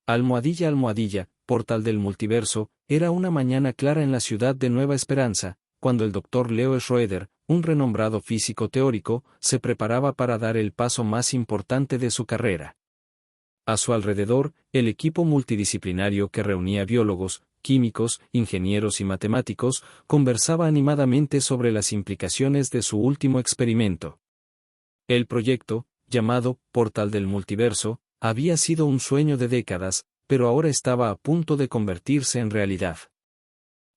Almohadilla, almohadilla, portal del multiverso. Era una mañana clara en la ciudad de Nueva Esperanza, cuando el Dr. Leo Schroeder, un renombrado físico teórico, se preparaba para dar el paso más importante de su carrera. A su alrededor, el equipo multidisciplinario que reunía biólogos, químicos, ingenieros y matemáticos, conversaba animadamente sobre las implicaciones de su último experimento. El proyecto, llamado Portal del Multiverso, había sido un sueño de décadas, pero ahora estaba a punto de convertirse en realidad.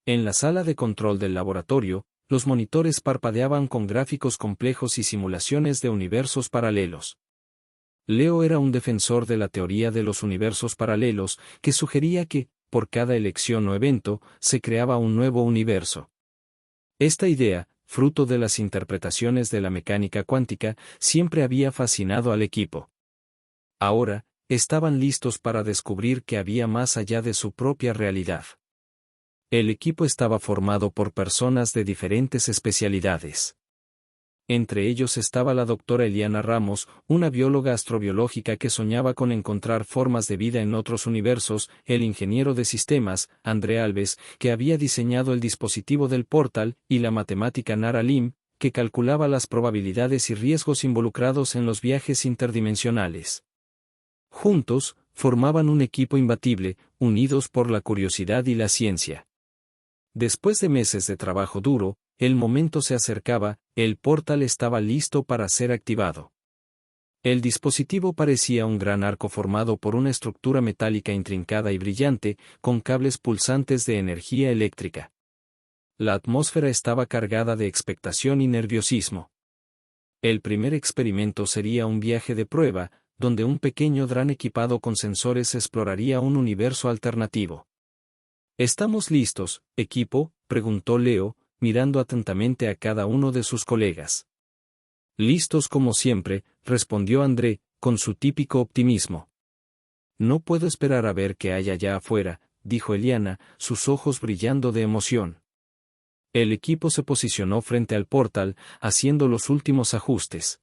En la sala de control del laboratorio, los monitores parpadeaban con gráficos complejos y simulaciones de universos paralelos. Leo era un defensor de la teoría de los universos paralelos, que sugería que, por cada elección o evento, se creaba un nuevo universo. Esta idea, fruto de las interpretaciones de la mecánica cuántica, siempre había fascinado al equipo. Ahora, estaban listos para descubrir que había más allá de su propia realidad. El equipo estaba formado por personas de diferentes especialidades. Entre ellos estaba la doctora Eliana Ramos, una bióloga astrobiológica que soñaba con encontrar formas de vida en otros universos, el ingeniero de sistemas, André Alves, que había diseñado el dispositivo del portal, y la matemática Nara Lim, que calculaba las probabilidades y riesgos involucrados en los viajes interdimensionales. Juntos, formaban un equipo imbatible, unidos por la curiosidad y la ciencia. Después de meses de trabajo duro, el momento se acercaba, el portal estaba listo para ser activado. El dispositivo parecía un gran arco formado por una estructura metálica intrincada y brillante, con cables pulsantes de energía eléctrica. La atmósfera estaba cargada de expectación y nerviosismo. El primer experimento sería un viaje de prueba, donde un pequeño dron equipado con sensores exploraría un universo alternativo. ¿Estamos listos, equipo?, preguntó Leo, mirando atentamente a cada uno de sus colegas. Listos como siempre, respondió André, con su típico optimismo. No puedo esperar a ver qué hay allá afuera, dijo Eliana, sus ojos brillando de emoción. El equipo se posicionó frente al portal, haciendo los últimos ajustes.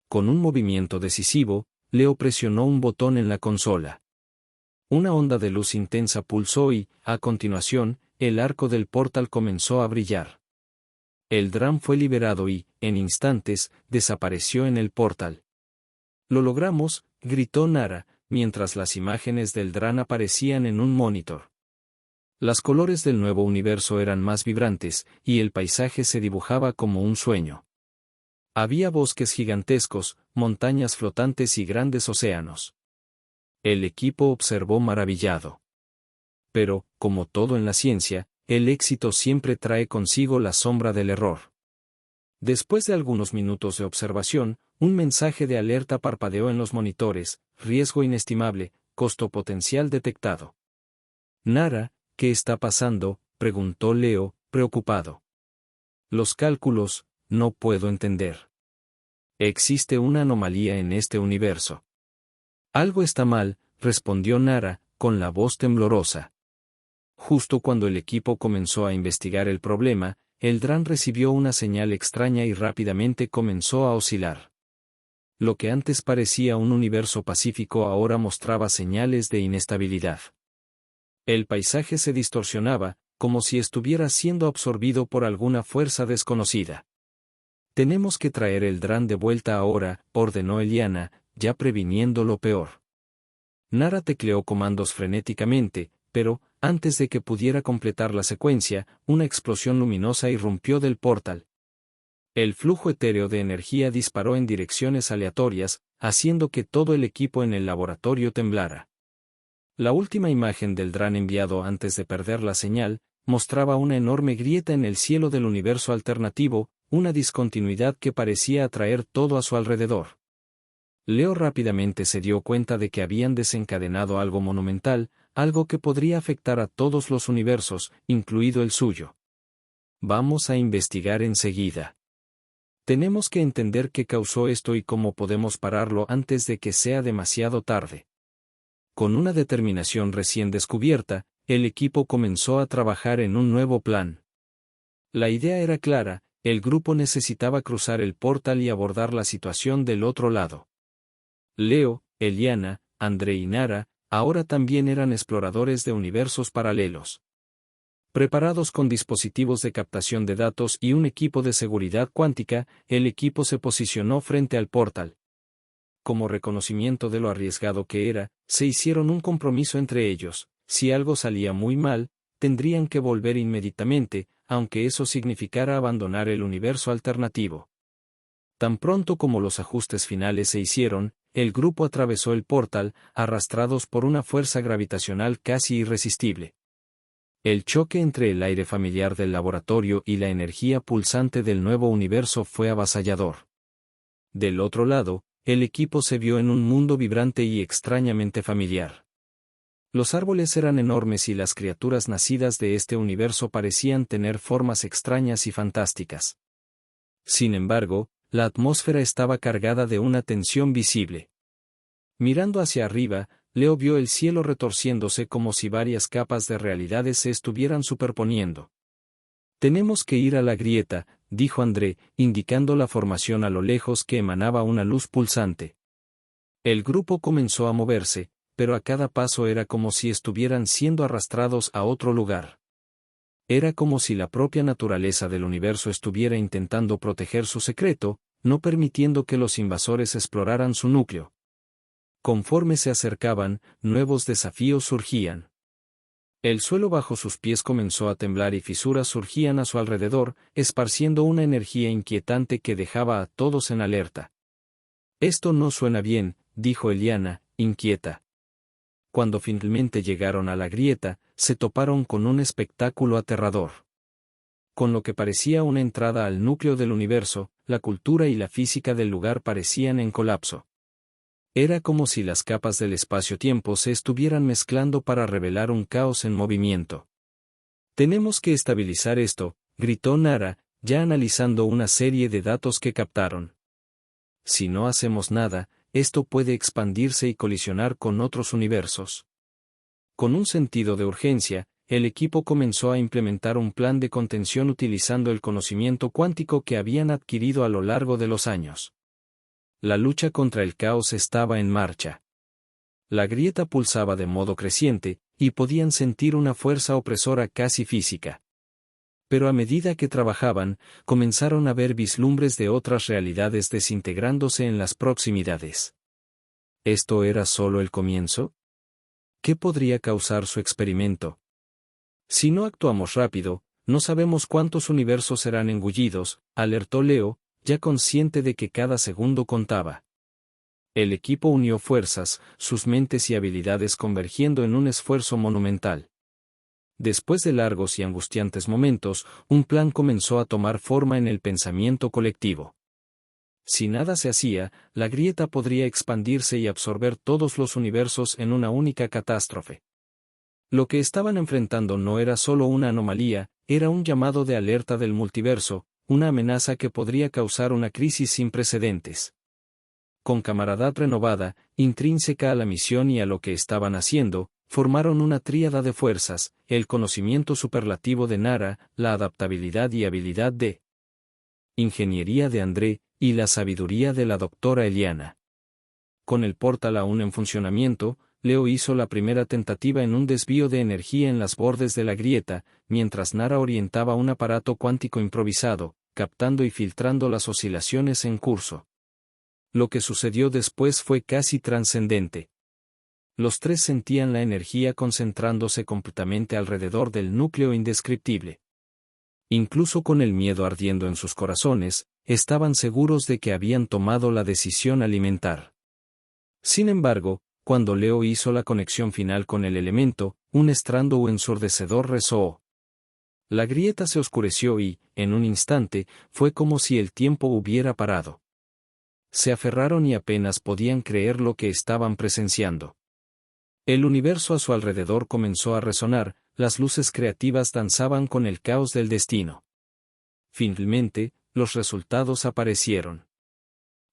Con un movimiento decisivo, Leo presionó un botón en la consola. Una onda de luz intensa pulsó y, a continuación, el arco del portal comenzó a brillar. El dron fue liberado y, en instantes, desapareció en el portal. «Lo logramos», gritó Nara, mientras las imágenes del dron aparecían en un monitor. Los colores del nuevo universo eran más vibrantes, y el paisaje se dibujaba como un sueño. Había bosques gigantescos, montañas flotantes y grandes océanos. El equipo observó maravillado. Pero, como todo en la ciencia, el éxito siempre trae consigo la sombra del error. Después de algunos minutos de observación, un mensaje de alerta parpadeó en los monitores: riesgo inestimable, costo potencial detectado. Nara, ¿qué está pasando?, preguntó Leo, preocupado. Los cálculos, no puedo entender. Existe una anomalía en este universo. Algo está mal, respondió Nara, con la voz temblorosa. Justo cuando el equipo comenzó a investigar el problema, el dron recibió una señal extraña y rápidamente comenzó a oscilar. Lo que antes parecía un universo pacífico ahora mostraba señales de inestabilidad. El paisaje se distorsionaba, como si estuviera siendo absorbido por alguna fuerza desconocida. «Tenemos que traer el dron de vuelta ahora», ordenó Eliana, ya previniendo lo peor. Nara tecleó comandos frenéticamente, pero, antes de que pudiera completar la secuencia, una explosión luminosa irrumpió del portal. El flujo etéreo de energía disparó en direcciones aleatorias, haciendo que todo el equipo en el laboratorio temblara. La última imagen del dron enviado antes de perder la señal, mostraba una enorme grieta en el cielo del universo alternativo, una discontinuidad que parecía atraer todo a su alrededor. Leo rápidamente se dio cuenta de que habían desencadenado algo monumental, algo que podría afectar a todos los universos, incluido el suyo. Vamos a investigar enseguida. Tenemos que entender qué causó esto y cómo podemos pararlo antes de que sea demasiado tarde. Con una determinación recién descubierta, el equipo comenzó a trabajar en un nuevo plan. La idea era clara: el grupo necesitaba cruzar el portal y abordar la situación del otro lado. Leo, Eliana, André y Nara, ahora también eran exploradores de universos paralelos. Preparados con dispositivos de captación de datos y un equipo de seguridad cuántica, el equipo se posicionó frente al portal. Como reconocimiento de lo arriesgado que era, se hicieron un compromiso entre ellos: si algo salía muy mal, tendrían que volver inmediatamente, aunque eso significara abandonar el universo alternativo. Tan pronto como los ajustes finales se hicieron, el grupo atravesó el portal, arrastrados por una fuerza gravitacional casi irresistible. El choque entre el aire familiar del laboratorio y la energía pulsante del nuevo universo fue avasallador. Del otro lado, el equipo se vio en un mundo vibrante y extrañamente familiar. Los árboles eran enormes y las criaturas nacidas de este universo parecían tener formas extrañas y fantásticas. Sin embargo, la atmósfera estaba cargada de una tensión visible. Mirando hacia arriba, Leo vio el cielo retorciéndose como si varias capas de realidades se estuvieran superponiendo. «Tenemos que ir a la grieta», dijo André, indicando la formación a lo lejos que emanaba una luz pulsante. El grupo comenzó a moverse, pero a cada paso era como si estuvieran siendo arrastrados a otro lugar. Era como si la propia naturaleza del universo estuviera intentando proteger su secreto, no permitiendo que los invasores exploraran su núcleo. Conforme se acercaban, nuevos desafíos surgían. El suelo bajo sus pies comenzó a temblar y fisuras surgían a su alrededor, esparciendo una energía inquietante que dejaba a todos en alerta. «Esto no suena bien», dijo Eliana, inquieta. Cuando finalmente llegaron a la grieta, se toparon con un espectáculo aterrador. Con lo que parecía una entrada al núcleo del universo, la cultura y la física del lugar parecían en colapso. Era como si las capas del espacio-tiempo se estuvieran mezclando para revelar un caos en movimiento. «Tenemos que estabilizar esto», gritó Nara, ya analizando una serie de datos que captaron. «Si no hacemos nada, esto puede expandirse y colisionar con otros universos». Con un sentido de urgencia, el equipo comenzó a implementar un plan de contención utilizando el conocimiento cuántico que habían adquirido a lo largo de los años. La lucha contra el caos estaba en marcha. La grieta pulsaba de modo creciente, y podían sentir una fuerza opresora casi física. Pero a medida que trabajaban, comenzaron a ver vislumbres de otras realidades desintegrándose en las proximidades. ¿Esto era solo el comienzo? ¿Qué podría causar su experimento? «Si no actuamos rápido, no sabemos cuántos universos serán engullidos», alertó Leo, ya consciente de que cada segundo contaba. El equipo unió fuerzas, sus mentes y habilidades convergiendo en un esfuerzo monumental. Después de largos y angustiantes momentos, un plan comenzó a tomar forma en el pensamiento colectivo. Si nada se hacía, la grieta podría expandirse y absorber todos los universos en una única catástrofe. Lo que estaban enfrentando no era solo una anomalía, era un llamado de alerta del multiverso, una amenaza que podría causar una crisis sin precedentes. Con camaradad renovada, intrínseca a la misión y a lo que estaban haciendo, formaron una tríada de fuerzas: el conocimiento superlativo de Nara, la adaptabilidad y habilidad de ingeniería de André, y la sabiduría de la doctora Eliana. Con el portal aún en funcionamiento, Leo hizo la primera tentativa en un desvío de energía en las bordes de la grieta, mientras Nara orientaba un aparato cuántico improvisado, captando y filtrando las oscilaciones en curso. Lo que sucedió después fue casi trascendente. Los tres sentían la energía concentrándose completamente alrededor del núcleo indescriptible. Incluso con el miedo ardiendo en sus corazones, estaban seguros de que habían tomado la decisión alimentar. Sin embargo, cuando Leo hizo la conexión final con el elemento, un estruendo ensordecedor resonó. La grieta se oscureció y, en un instante, fue como si el tiempo hubiera parado. Se aferraron y apenas podían creer lo que estaban presenciando. El universo a su alrededor comenzó a resonar, las luces creativas danzaban con el caos del destino. Finalmente, los resultados aparecieron.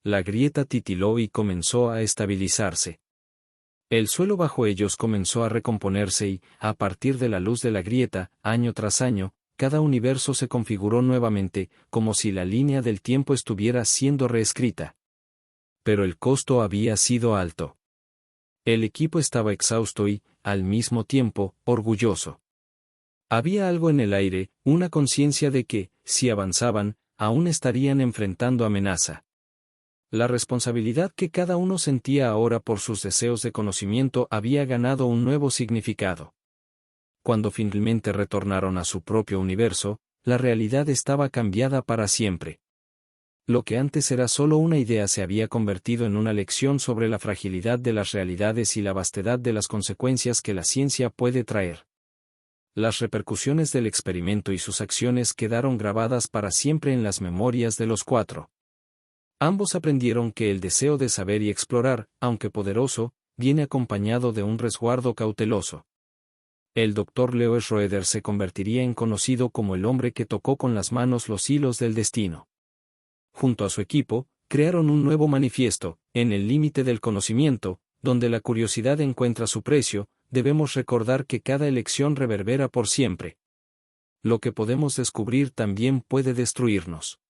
La grieta titiló y comenzó a estabilizarse. El suelo bajo ellos comenzó a recomponerse y, a partir de la luz de la grieta, año tras año, cada universo se configuró nuevamente, como si la línea del tiempo estuviera siendo reescrita. Pero el costo había sido alto. El equipo estaba exhausto y, al mismo tiempo, orgulloso. Había algo en el aire, una conciencia de que, si avanzaban, aún estarían enfrentando amenaza. La responsabilidad que cada uno sentía ahora por sus deseos de conocimiento había ganado un nuevo significado. Cuando finalmente retornaron a su propio universo, la realidad estaba cambiada para siempre. Lo que antes era solo una idea se había convertido en una lección sobre la fragilidad de las realidades y la vastedad de las consecuencias que la ciencia puede traer. Las repercusiones del experimento y sus acciones quedaron grabadas para siempre en las memorias de los cuatro. Ambos aprendieron que el deseo de saber y explorar, aunque poderoso, viene acompañado de un resguardo cauteloso. El Dr. Leo Schroeder se convertiría en conocido como el hombre que tocó con las manos los hilos del destino. Junto a su equipo, crearon un nuevo manifiesto, en el límite del conocimiento, donde la curiosidad encuentra su precio. Debemos recordar que cada elección reverbera por siempre. Lo que podemos descubrir también puede destruirnos.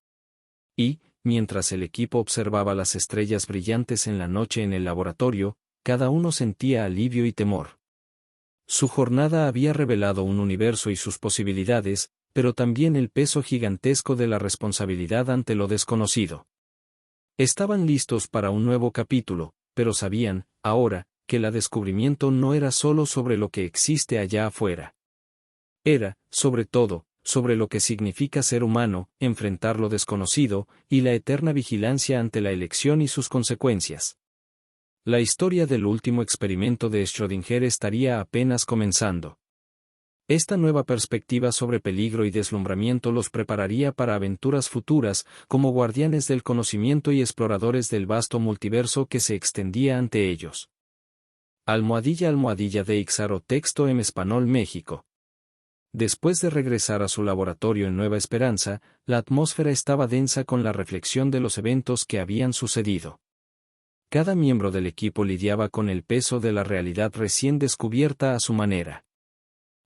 Y, mientras el equipo observaba las estrellas brillantes en la noche en el laboratorio, cada uno sentía alivio y temor. Su jornada había revelado un universo y sus posibilidades, pero también el peso gigantesco de la responsabilidad ante lo desconocido. Estaban listos para un nuevo capítulo, pero sabían, ahora, que el descubrimiento no era solo sobre lo que existe allá afuera. Era, sobre todo, sobre lo que significa ser humano, enfrentar lo desconocido, y la eterna vigilancia ante la elección y sus consecuencias. La historia del último experimento de Schrödinger estaría apenas comenzando. Esta nueva perspectiva sobre peligro y deslumbramiento los prepararía para aventuras futuras, como guardianes del conocimiento y exploradores del vasto multiverso que se extendía ante ellos. ___ de Ixaro texto en español México. Después de regresar a su laboratorio en Nueva Esperanza, la atmósfera estaba densa con la reflexión de los eventos que habían sucedido. Cada miembro del equipo lidiaba con el peso de la realidad recién descubierta a su manera.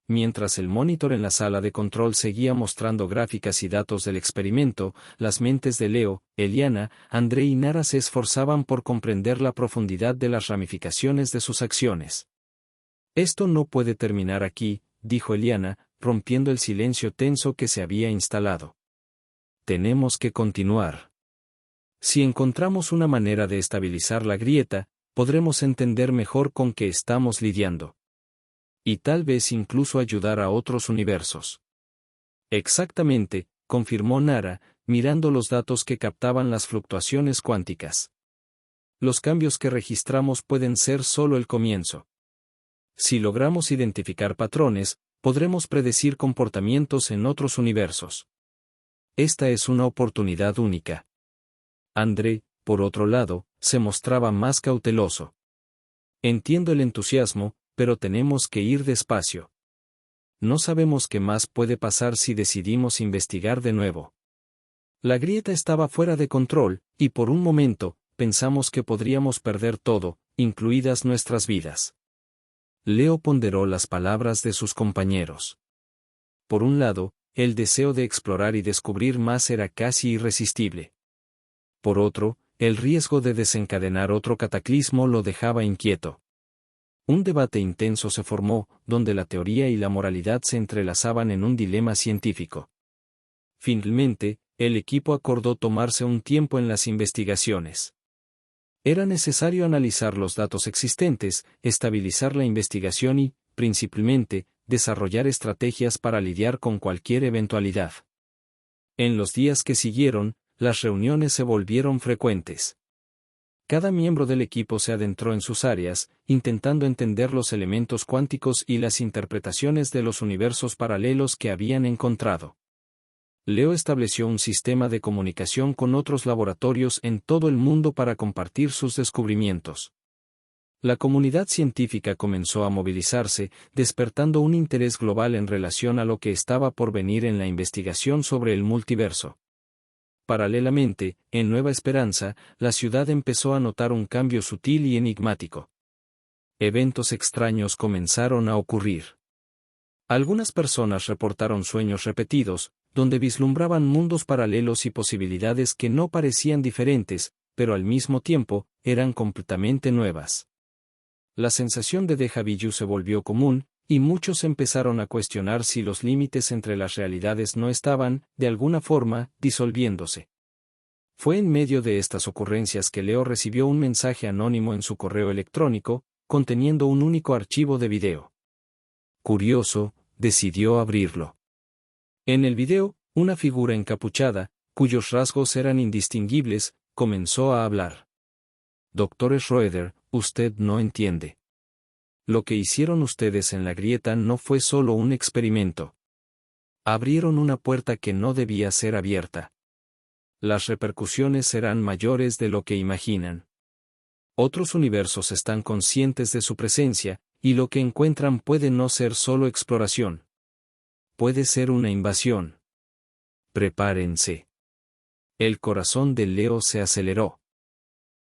Mientras el monitor en la sala de control seguía mostrando gráficas y datos del experimento, las mentes de Leo, Eliana, André y Nara se esforzaban por comprender la profundidad de las ramificaciones de sus acciones. Esto no puede terminar aquí, dijo Eliana, rompiendo el silencio tenso que se había instalado. Tenemos que continuar. Si encontramos una manera de estabilizar la grieta, podremos entender mejor con qué estamos lidiando. Y tal vez incluso ayudar a otros universos. Exactamente, confirmó Nara, mirando los datos que captaban las fluctuaciones cuánticas. Los cambios que registramos pueden ser solo el comienzo. Si logramos identificar patrones, podremos predecir comportamientos en otros universos. Esta es una oportunidad única. André, por otro lado, se mostraba más cauteloso. Entiendo el entusiasmo, pero tenemos que ir despacio. No sabemos qué más puede pasar si decidimos investigar de nuevo. La grieta estaba fuera de control, y por un momento, pensamos que podríamos perder todo, incluidas nuestras vidas. Leo ponderó las palabras de sus compañeros. Por un lado, el deseo de explorar y descubrir más era casi irresistible. Por otro, el riesgo de desencadenar otro cataclismo lo dejaba inquieto. Un debate intenso se formó, donde la teoría y la moralidad se entrelazaban en un dilema científico. Finalmente, el equipo acordó tomarse un tiempo en las investigaciones. Era necesario analizar los datos existentes, estabilizar la investigación y, principalmente, desarrollar estrategias para lidiar con cualquier eventualidad. En los días que siguieron, las reuniones se volvieron frecuentes. Cada miembro del equipo se adentró en sus áreas, intentando entender los elementos cuánticos y las interpretaciones de los universos paralelos que habían encontrado. Leo estableció un sistema de comunicación con otros laboratorios en todo el mundo para compartir sus descubrimientos. La comunidad científica comenzó a movilizarse, despertando un interés global en relación a lo que estaba por venir en la investigación sobre el multiverso. Paralelamente, en Nueva Esperanza, la ciudad empezó a notar un cambio sutil y enigmático. Eventos extraños comenzaron a ocurrir. Algunas personas reportaron sueños repetidos, donde vislumbraban mundos paralelos y posibilidades que no parecían diferentes, pero al mismo tiempo, eran completamente nuevas. La sensación de déjà vu se volvió común, y muchos empezaron a cuestionar si los límites entre las realidades no estaban, de alguna forma, disolviéndose. Fue en medio de estas ocurrencias que Leo recibió un mensaje anónimo en su correo electrónico, conteniendo un único archivo de video. Curioso, decidió abrirlo. En el video, una figura encapuchada, cuyos rasgos eran indistinguibles, comenzó a hablar. Dr. Schroeder, usted no entiende. Lo que hicieron ustedes en la grieta no fue solo un experimento. Abrieron una puerta que no debía ser abierta. Las repercusiones serán mayores de lo que imaginan. Otros universos están conscientes de su presencia, y lo que encuentran puede no ser solo exploración. Puede ser una invasión. Prepárense. El corazón de Leo se aceleró.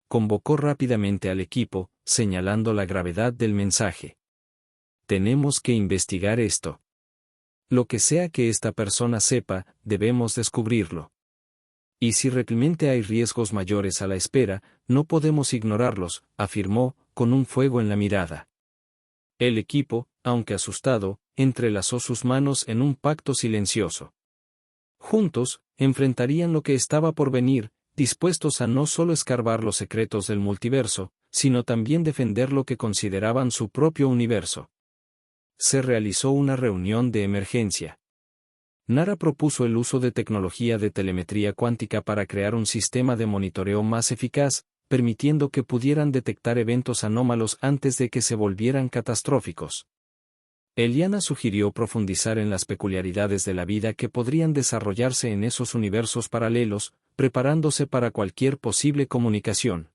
Convocó rápidamente al equipo, señalando la gravedad del mensaje. Tenemos que investigar esto. Lo que sea que esta persona sepa, debemos descubrirlo. Y si realmente hay riesgos mayores a la espera, no podemos ignorarlos, afirmó, con un fuego en la mirada. El equipo, aunque asustado, entrelazó sus manos en un pacto silencioso. Juntos, enfrentarían lo que estaba por venir, dispuestos a no solo escarbar los secretos del multiverso, sino también defender lo que consideraban su propio universo. Se realizó una reunión de emergencia. Nara propuso el uso de tecnología de telemetría cuántica para crear un sistema de monitoreo más eficaz, permitiendo que pudieran detectar eventos anómalos antes de que se volvieran catastróficos. Eliana sugirió profundizar en las peculiaridades de la vida que podrían desarrollarse en esos universos paralelos, preparándose para cualquier posible comunicación.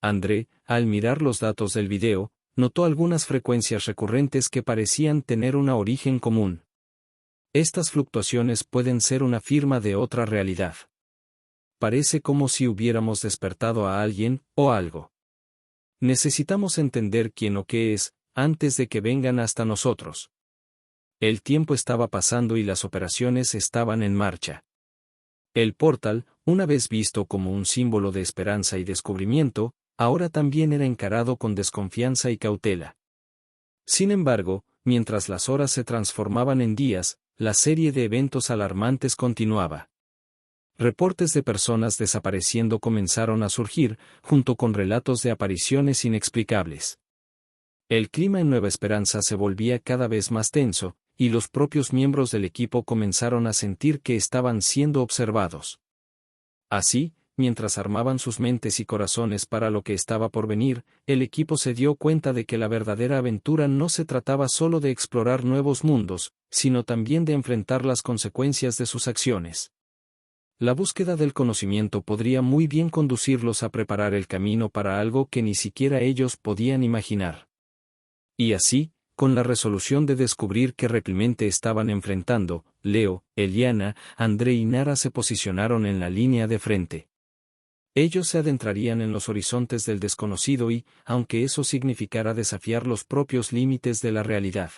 André, al mirar los datos del video, notó algunas frecuencias recurrentes que parecían tener un origen común. Estas fluctuaciones pueden ser una firma de otra realidad. Parece como si hubiéramos despertado a alguien, o algo. Necesitamos entender quién o qué es, antes de que vengan hasta nosotros. El tiempo estaba pasando y las operaciones estaban en marcha. El portal, una vez visto como un símbolo de esperanza y descubrimiento, ahora también era encarado con desconfianza y cautela. Sin embargo, mientras las horas se transformaban en días, la serie de eventos alarmantes continuaba. Reportes de personas desapareciendo comenzaron a surgir, junto con relatos de apariciones inexplicables. El clima en Nueva Esperanza se volvía cada vez más tenso, y los propios miembros del equipo comenzaron a sentir que estaban siendo observados. Así, mientras armaban sus mentes y corazones para lo que estaba por venir, el equipo se dio cuenta de que la verdadera aventura no se trataba solo de explorar nuevos mundos, sino también de enfrentar las consecuencias de sus acciones. La búsqueda del conocimiento podría muy bien conducirlos a preparar el camino para algo que ni siquiera ellos podían imaginar. Y así, con la resolución de descubrir qué realmente estaban enfrentando, Leo, Eliana, André y Nara se posicionaron en la línea de frente. Ellos se adentrarían en los horizontes del desconocido y, aunque eso significara desafiar los propios límites de la realidad.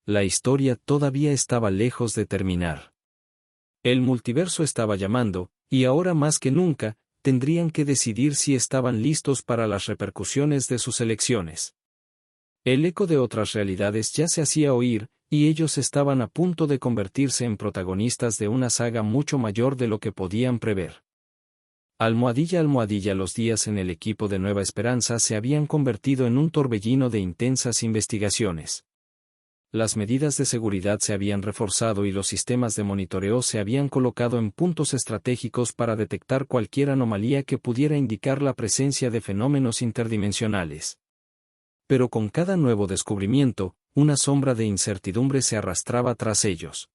La historia todavía estaba lejos de terminar. El multiverso estaba llamando, y ahora más que nunca, tendrían que decidir si estaban listos para las repercusiones de sus elecciones. El eco de otras realidades ya se hacía oír, y ellos estaban a punto de convertirse en protagonistas de una saga mucho mayor de lo que podían prever. Almohadilla almohadilla, los días en el equipo de Nueva Esperanza se habían convertido en un torbellino de intensas investigaciones. Las medidas de seguridad se habían reforzado y los sistemas de monitoreo se habían colocado en puntos estratégicos para detectar cualquier anomalía que pudiera indicar la presencia de fenómenos interdimensionales. Pero con cada nuevo descubrimiento, una sombra de incertidumbre se arrastraba tras ellos.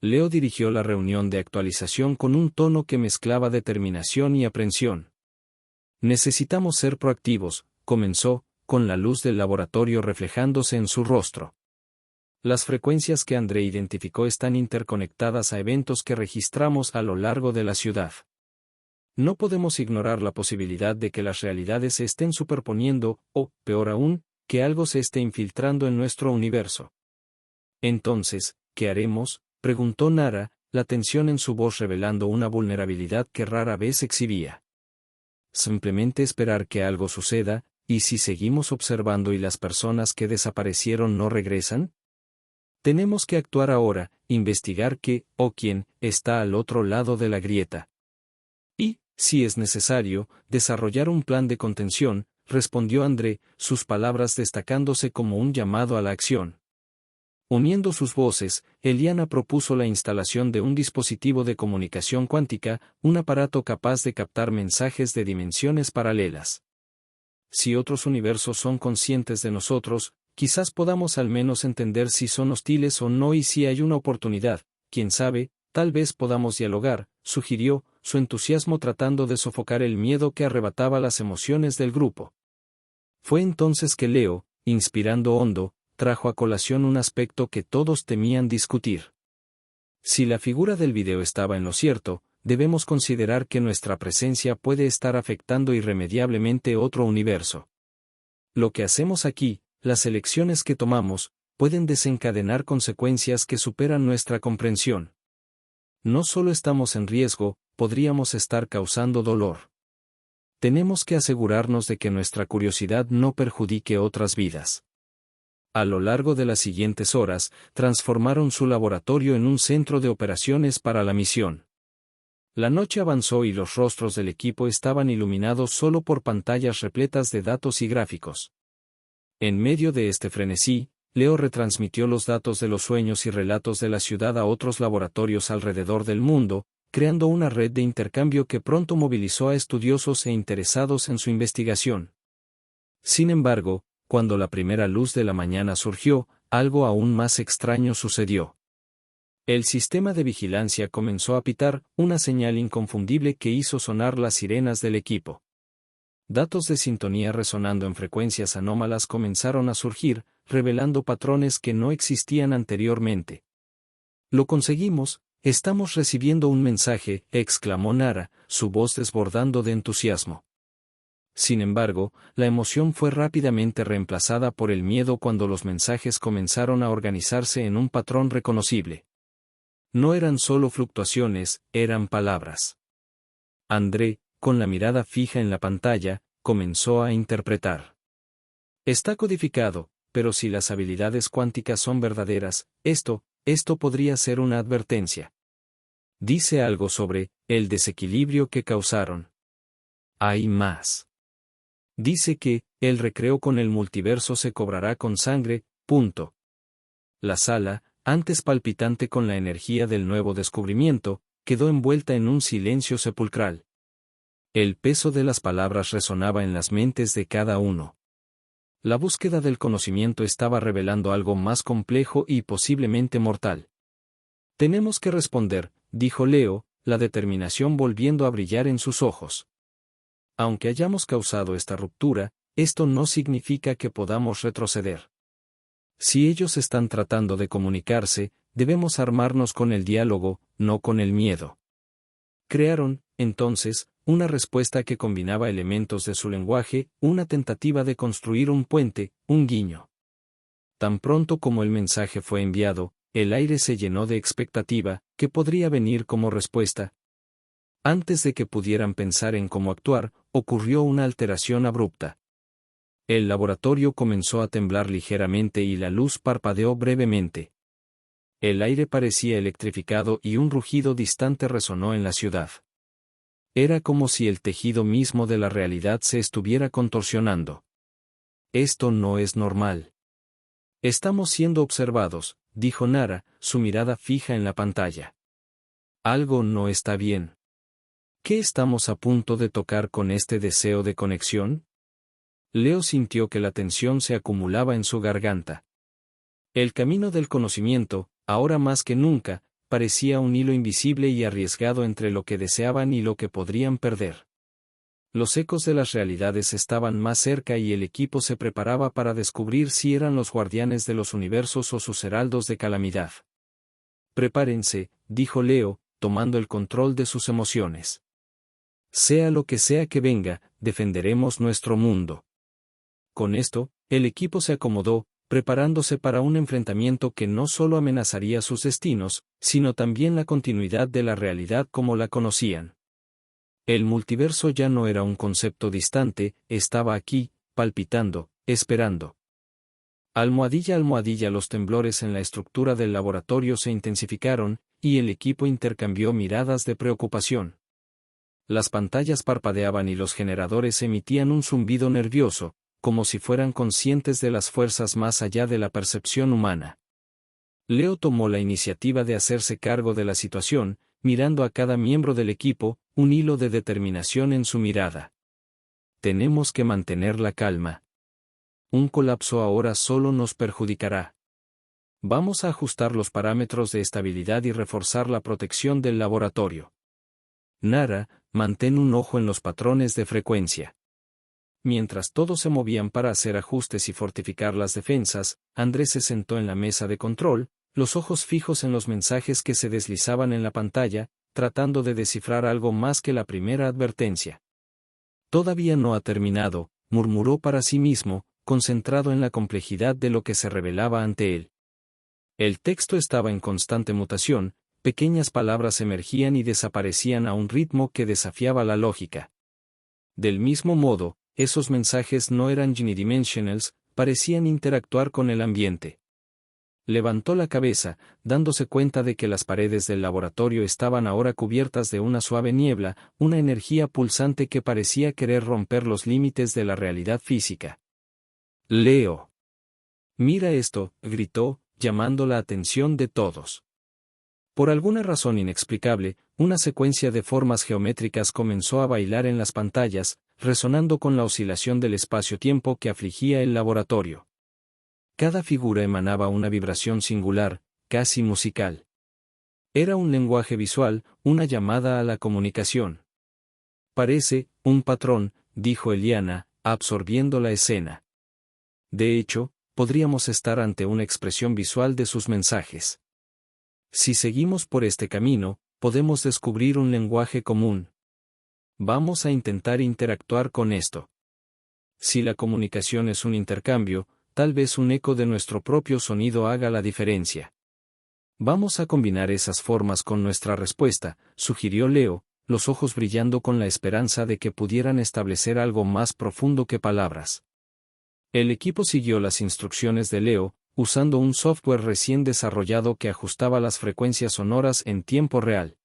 Leo dirigió la reunión de actualización con un tono que mezclaba determinación y aprensión. Necesitamos ser proactivos, comenzó, con la luz del laboratorio reflejándose en su rostro. Las frecuencias que André identificó están interconectadas a eventos que registramos a lo largo de la ciudad. No podemos ignorar la posibilidad de que las realidades se estén superponiendo, o, peor aún, que algo se esté infiltrando en nuestro universo. Entonces, ¿qué haremos?, preguntó Nara, la tensión en su voz revelando una vulnerabilidad que rara vez exhibía. Simplemente esperar que algo suceda, ¿y si seguimos observando y las personas que desaparecieron no regresan? Tenemos que actuar ahora, investigar qué, o quién, está al otro lado de la grieta. Y, si es necesario, desarrollar un plan de contención, respondió André, sus palabras destacándose como un llamado a la acción. Uniendo sus voces, Eliana propuso la instalación de un dispositivo de comunicación cuántica, un aparato capaz de captar mensajes de dimensiones paralelas. Si otros universos son conscientes de nosotros, quizás podamos al menos entender si son hostiles o no y si hay una oportunidad, quién sabe, tal vez podamos dialogar, sugirió, su entusiasmo tratando de sofocar el miedo que arrebataba las emociones del grupo. Fue entonces que Leo, inspirando hondo, trajo a colación un aspecto que todos temían discutir. Si la figura del video estaba en lo cierto, debemos considerar que nuestra presencia puede estar afectando irremediablemente otro universo. Lo que hacemos aquí, las elecciones que tomamos, pueden desencadenar consecuencias que superan nuestra comprensión. No solo estamos en riesgo, podríamos estar causando dolor. Tenemos que asegurarnos de que nuestra curiosidad no perjudique otras vidas. A lo largo de las siguientes horas, transformaron su laboratorio en un centro de operaciones para la misión. La noche avanzó y los rostros del equipo estaban iluminados solo por pantallas repletas de datos y gráficos. En medio de este frenesí, Leo retransmitió los datos de los sueños y relatos de la ciudad a otros laboratorios alrededor del mundo, creando una red de intercambio que pronto movilizó a estudiosos e interesados en su investigación. Sin embargo, cuando la primera luz de la mañana surgió, algo aún más extraño sucedió. El sistema de vigilancia comenzó a pitar, una señal inconfundible que hizo sonar las sirenas del equipo. Datos de sintonía resonando en frecuencias anómalas comenzaron a surgir, revelando patrones que no existían anteriormente. «Lo conseguimos, estamos recibiendo un mensaje», exclamó Nara, su voz desbordando de entusiasmo. Sin embargo, la emoción fue rápidamente reemplazada por el miedo cuando los mensajes comenzaron a organizarse en un patrón reconocible. No eran solo fluctuaciones, eran palabras. André, con la mirada fija en la pantalla, comenzó a interpretar. Está codificado, pero si las habilidades cuánticas son verdaderas, esto podría ser una advertencia. Dice algo sobre el desequilibrio que causaron. Hay más. Dice que el recreo con el multiverso se cobrará con sangre, punto. La sala, antes palpitante con la energía del nuevo descubrimiento, quedó envuelta en un silencio sepulcral. El peso de las palabras resonaba en las mentes de cada uno. La búsqueda del conocimiento estaba revelando algo más complejo y posiblemente mortal. Tenemos que responder, dijo Leo, la determinación volviendo a brillar en sus ojos. Aunque hayamos causado esta ruptura, esto no significa que podamos retroceder. Si ellos están tratando de comunicarse, debemos armarnos con el diálogo, no con el miedo. Crearon, entonces, una respuesta que combinaba elementos de su lenguaje, una tentativa de construir un puente, un guiño. Tan pronto como el mensaje fue enviado, el aire se llenó de expectativa, que podría venir como respuesta. Antes de que pudieran pensar en cómo actuar, ocurrió una alteración abrupta. El laboratorio comenzó a temblar ligeramente y la luz parpadeó brevemente. El aire parecía electrificado y un rugido distante resonó en la ciudad. Era como si el tejido mismo de la realidad se estuviera contorsionando. Esto no es normal. Estamos siendo observados, dijo Nara, su mirada fija en la pantalla. Algo no está bien. ¿Qué estamos a punto de tocar con este deseo de conexión? Leo sintió que la tensión se acumulaba en su garganta. El camino del conocimiento, ahora más que nunca, parecía un hilo invisible y arriesgado entre lo que deseaban y lo que podrían perder. Los ecos de las realidades estaban más cerca y el equipo se preparaba para descubrir si eran los guardianes de los universos o sus heraldos de calamidad. Prepárense, dijo Leo, tomando el control de sus emociones. Sea lo que sea que venga, defenderemos nuestro mundo. Con esto, el equipo se acomodó, preparándose para un enfrentamiento que no solo amenazaría sus destinos, sino también la continuidad de la realidad como la conocían. El multiverso ya no era un concepto distante, estaba aquí, palpitando, esperando. Almohadilla a almohadilla los temblores en la estructura del laboratorio se intensificaron, y el equipo intercambió miradas de preocupación. Las pantallas parpadeaban y los generadores emitían un zumbido nervioso, como si fueran conscientes de las fuerzas más allá de la percepción humana. Leo tomó la iniciativa de hacerse cargo de la situación, mirando a cada miembro del equipo, un hilo de determinación en su mirada. Tenemos que mantener la calma. Un colapso ahora solo nos perjudicará. Vamos a ajustar los parámetros de estabilidad y reforzar la protección del laboratorio. Nara, mantén un ojo en los patrones de frecuencia. Mientras todos se movían para hacer ajustes y fortificar las defensas, Andrés se sentó en la mesa de control, los ojos fijos en los mensajes que se deslizaban en la pantalla, tratando de descifrar algo más que la primera advertencia. Todavía no ha terminado, murmuró para sí mismo, concentrado en la complejidad de lo que se revelaba ante él. El texto estaba en constante mutación, pequeñas palabras emergían y desaparecían a un ritmo que desafiaba la lógica. Del mismo modo, esos mensajes no eran unidimensionals, parecían interactuar con el ambiente. Levantó la cabeza, dándose cuenta de que las paredes del laboratorio estaban ahora cubiertas de una suave niebla, una energía pulsante que parecía querer romper los límites de la realidad física. Leo. Mira esto, gritó, llamando la atención de todos. Por alguna razón inexplicable, una secuencia de formas geométricas comenzó a bailar en las pantallas, resonando con la oscilación del espacio-tiempo que afligía el laboratorio. Cada figura emanaba una vibración singular, casi musical. Era un lenguaje visual, una llamada a la comunicación. Parece, un patrón, dijo Eliana, absorbiendo la escena. De hecho, podríamos estar ante una expresión visual de sus mensajes. Si seguimos por este camino, podemos descubrir un lenguaje común. Vamos a intentar interactuar con esto. Si la comunicación es un intercambio, tal vez un eco de nuestro propio sonido haga la diferencia. Vamos a combinar esas formas con nuestra respuesta, sugirió Leo, los ojos brillando con la esperanza de que pudieran establecer algo más profundo que palabras. El equipo siguió las instrucciones de Leo, usando un software recién desarrollado que ajustaba las frecuencias sonoras en tiempo real.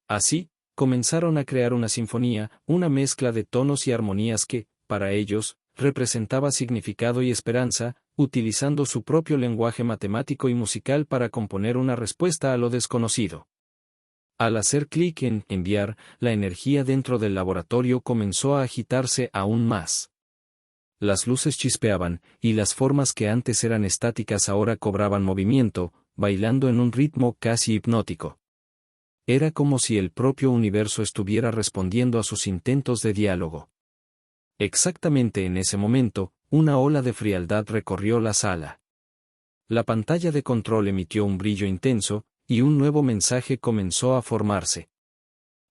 Así, comenzaron a crear una sinfonía, una mezcla de tonos y armonías que, para ellos, representaba significado y esperanza, utilizando su propio lenguaje matemático y musical para componer una respuesta a lo desconocido. Al hacer clic en enviar, la energía dentro del laboratorio comenzó a agitarse aún más. Las luces chispeaban, y las formas que antes eran estáticas ahora cobraban movimiento, bailando en un ritmo casi hipnótico. Era como si el propio universo estuviera respondiendo a sus intentos de diálogo. Exactamente en ese momento, una ola de frialdad recorrió la sala. La pantalla de control emitió un brillo intenso, y un nuevo mensaje comenzó a formarse.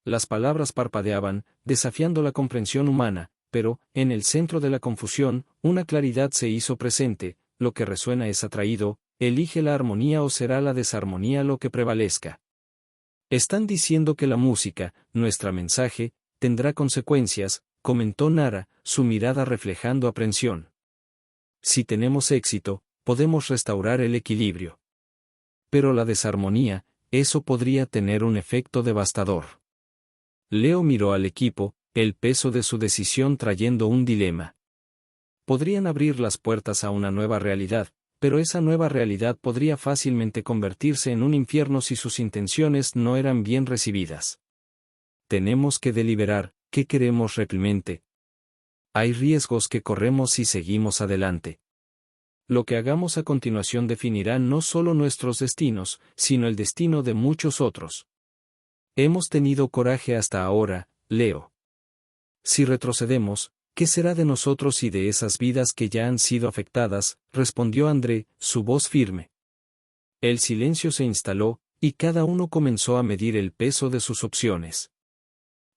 Las palabras parpadeaban, desafiando la comprensión humana, pero, en el centro de la confusión, una claridad se hizo presente: lo que resuena es atraído, elige la armonía o será la desarmonía lo que prevalezca. Están diciendo que la música, nuestro mensaje, tendrá consecuencias, comentó Nara, su mirada reflejando aprensión. Si tenemos éxito, podemos restaurar el equilibrio. Pero la desarmonía, eso podría tener un efecto devastador. Leo miró al equipo, el peso de su decisión trayendo un dilema. Podrían abrir las puertas a una nueva realidad, pero esa nueva realidad podría fácilmente convertirse en un infierno si sus intenciones no eran bien recibidas. Tenemos que deliberar, ¿qué queremos realmente? Hay riesgos que corremos si seguimos adelante. Lo que hagamos a continuación definirá no solo nuestros destinos, sino el destino de muchos otros. Hemos tenido coraje hasta ahora, Leo. Si retrocedemos, ¿qué será de nosotros y de esas vidas que ya han sido afectadas?, respondió André, su voz firme. El silencio se instaló, y cada uno comenzó a medir el peso de sus opciones.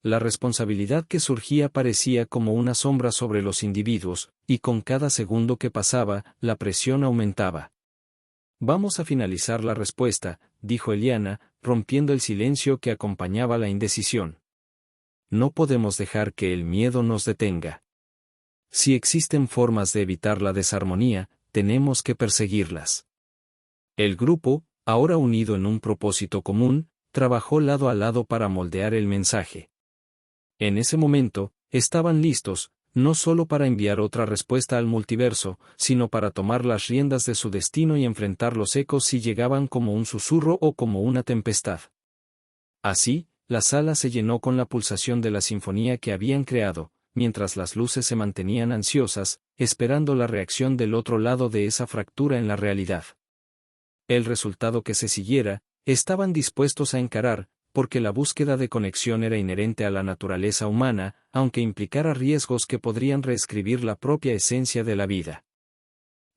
La responsabilidad que surgía parecía como una sombra sobre los individuos, y con cada segundo que pasaba, la presión aumentaba. Vamos a finalizar la respuesta, dijo Eliana, rompiendo el silencio que acompañaba la indecisión. No podemos dejar que el miedo nos detenga. Si existen formas de evitar la desarmonía, tenemos que perseguirlas. El grupo, ahora unido en un propósito común, trabajó lado a lado para moldear el mensaje. En ese momento, estaban listos, no solo para enviar otra respuesta al multiverso, sino para tomar las riendas de su destino y enfrentar los ecos si llegaban como un susurro o como una tempestad. Así, la sala se llenó con la pulsación de la sinfonía que habían creado, mientras las luces se mantenían ansiosas, esperando la reacción del otro lado de esa fractura en la realidad. El resultado que se siguiera, estaban dispuestos a encarar, porque la búsqueda de conexión era inherente a la naturaleza humana, aunque implicara riesgos que podrían reescribir la propia esencia de la vida.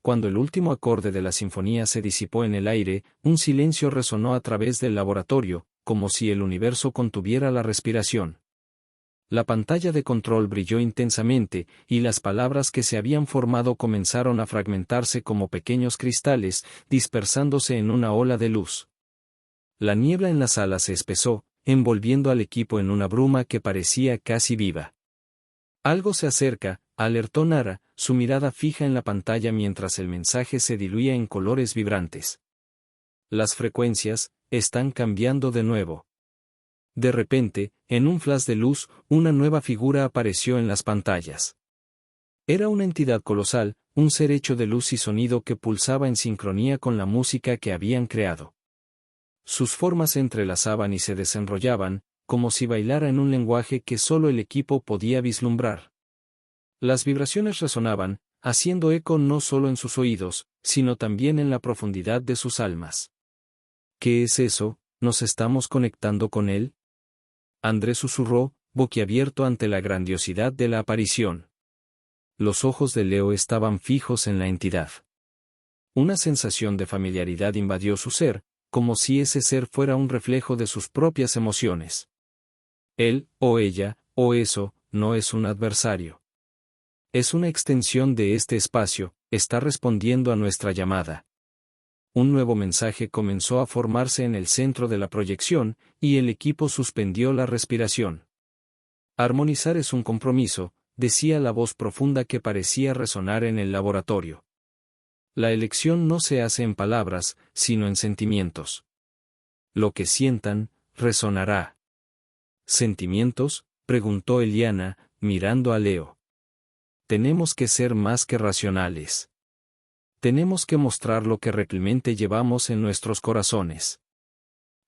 Cuando el último acorde de la sinfonía se disipó en el aire, un silencio resonó a través del laboratorio, como si el universo contuviera la respiración. La pantalla de control brilló intensamente, y las palabras que se habían formado comenzaron a fragmentarse como pequeños cristales, dispersándose en una ola de luz. La niebla en la sala se espesó, envolviendo al equipo en una bruma que parecía casi viva. Algo se acerca, alertó Nara, su mirada fija en la pantalla mientras el mensaje se diluía en colores vibrantes. Las frecuencias están cambiando de nuevo. De repente, en un flash de luz, una nueva figura apareció en las pantallas. Era una entidad colosal, un ser hecho de luz y sonido que pulsaba en sincronía con la música que habían creado. Sus formas se entrelazaban y se desenrollaban, como si bailara en un lenguaje que solo el equipo podía vislumbrar. Las vibraciones resonaban, haciendo eco no solo en sus oídos, sino también en la profundidad de sus almas. ¿Qué es eso? ¿Nos estamos conectando con él? André susurró, boquiabierto ante la grandiosidad de la aparición. Los ojos de Leo estaban fijos en la entidad. Una sensación de familiaridad invadió su ser, como si ese ser fuera un reflejo de sus propias emociones. Él, o ella, o eso, no es un adversario. Es una extensión de este espacio, está respondiendo a nuestra llamada. Un nuevo mensaje comenzó a formarse en el centro de la proyección, y el equipo suspendió la respiración. Armonizar es un compromiso, decía la voz profunda que parecía resonar en el laboratorio. La elección no se hace en palabras, sino en sentimientos. Lo que sientan, resonará. ¿Sentimientos?, preguntó Eliana, mirando a Leo. Tenemos que ser más que racionales. Tenemos que mostrar lo que realmente llevamos en nuestros corazones.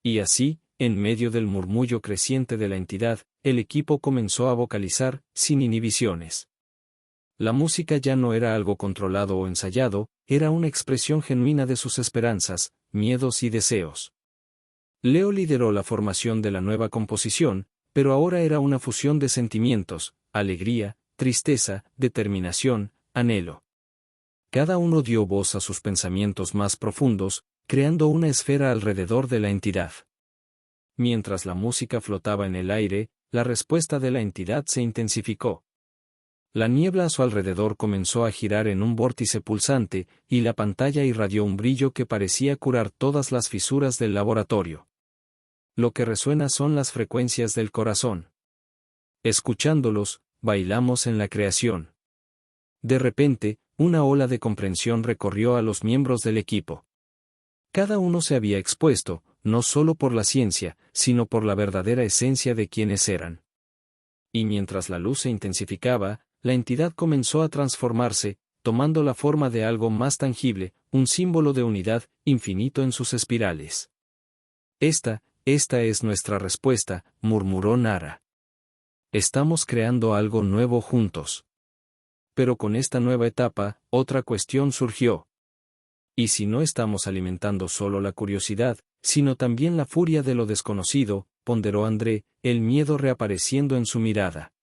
Y así, en medio del murmullo creciente de la entidad, el equipo comenzó a vocalizar, sin inhibiciones. La música ya no era algo controlado o ensayado, era una expresión genuina de sus esperanzas, miedos y deseos. Leo lideró la formación de la nueva composición, pero ahora era una fusión de sentimientos, alegría, tristeza, determinación, anhelo. Cada uno dio voz a sus pensamientos más profundos, creando una esfera alrededor de la entidad. Mientras la música flotaba en el aire, la respuesta de la entidad se intensificó. La niebla a su alrededor comenzó a girar en un vórtice pulsante, y la pantalla irradió un brillo que parecía curar todas las fisuras del laboratorio. Lo que resuena son las frecuencias del corazón. Escuchándolos, bailamos en la creación. De repente, una ola de comprensión recorrió a los miembros del equipo. Cada uno se había expuesto, no solo por la ciencia, sino por la verdadera esencia de quienes eran. Y mientras la luz se intensificaba, la entidad comenzó a transformarse, tomando la forma de algo más tangible, un símbolo de unidad, infinito en sus espirales. Esta es nuestra respuesta, murmuró Nara. Estamos creando algo nuevo juntos. Pero con esta nueva etapa, otra cuestión surgió. ¿Y si no estamos alimentando solo la curiosidad, sino también la furia de lo desconocido?, ponderó André, el miedo reapareciendo en su mirada.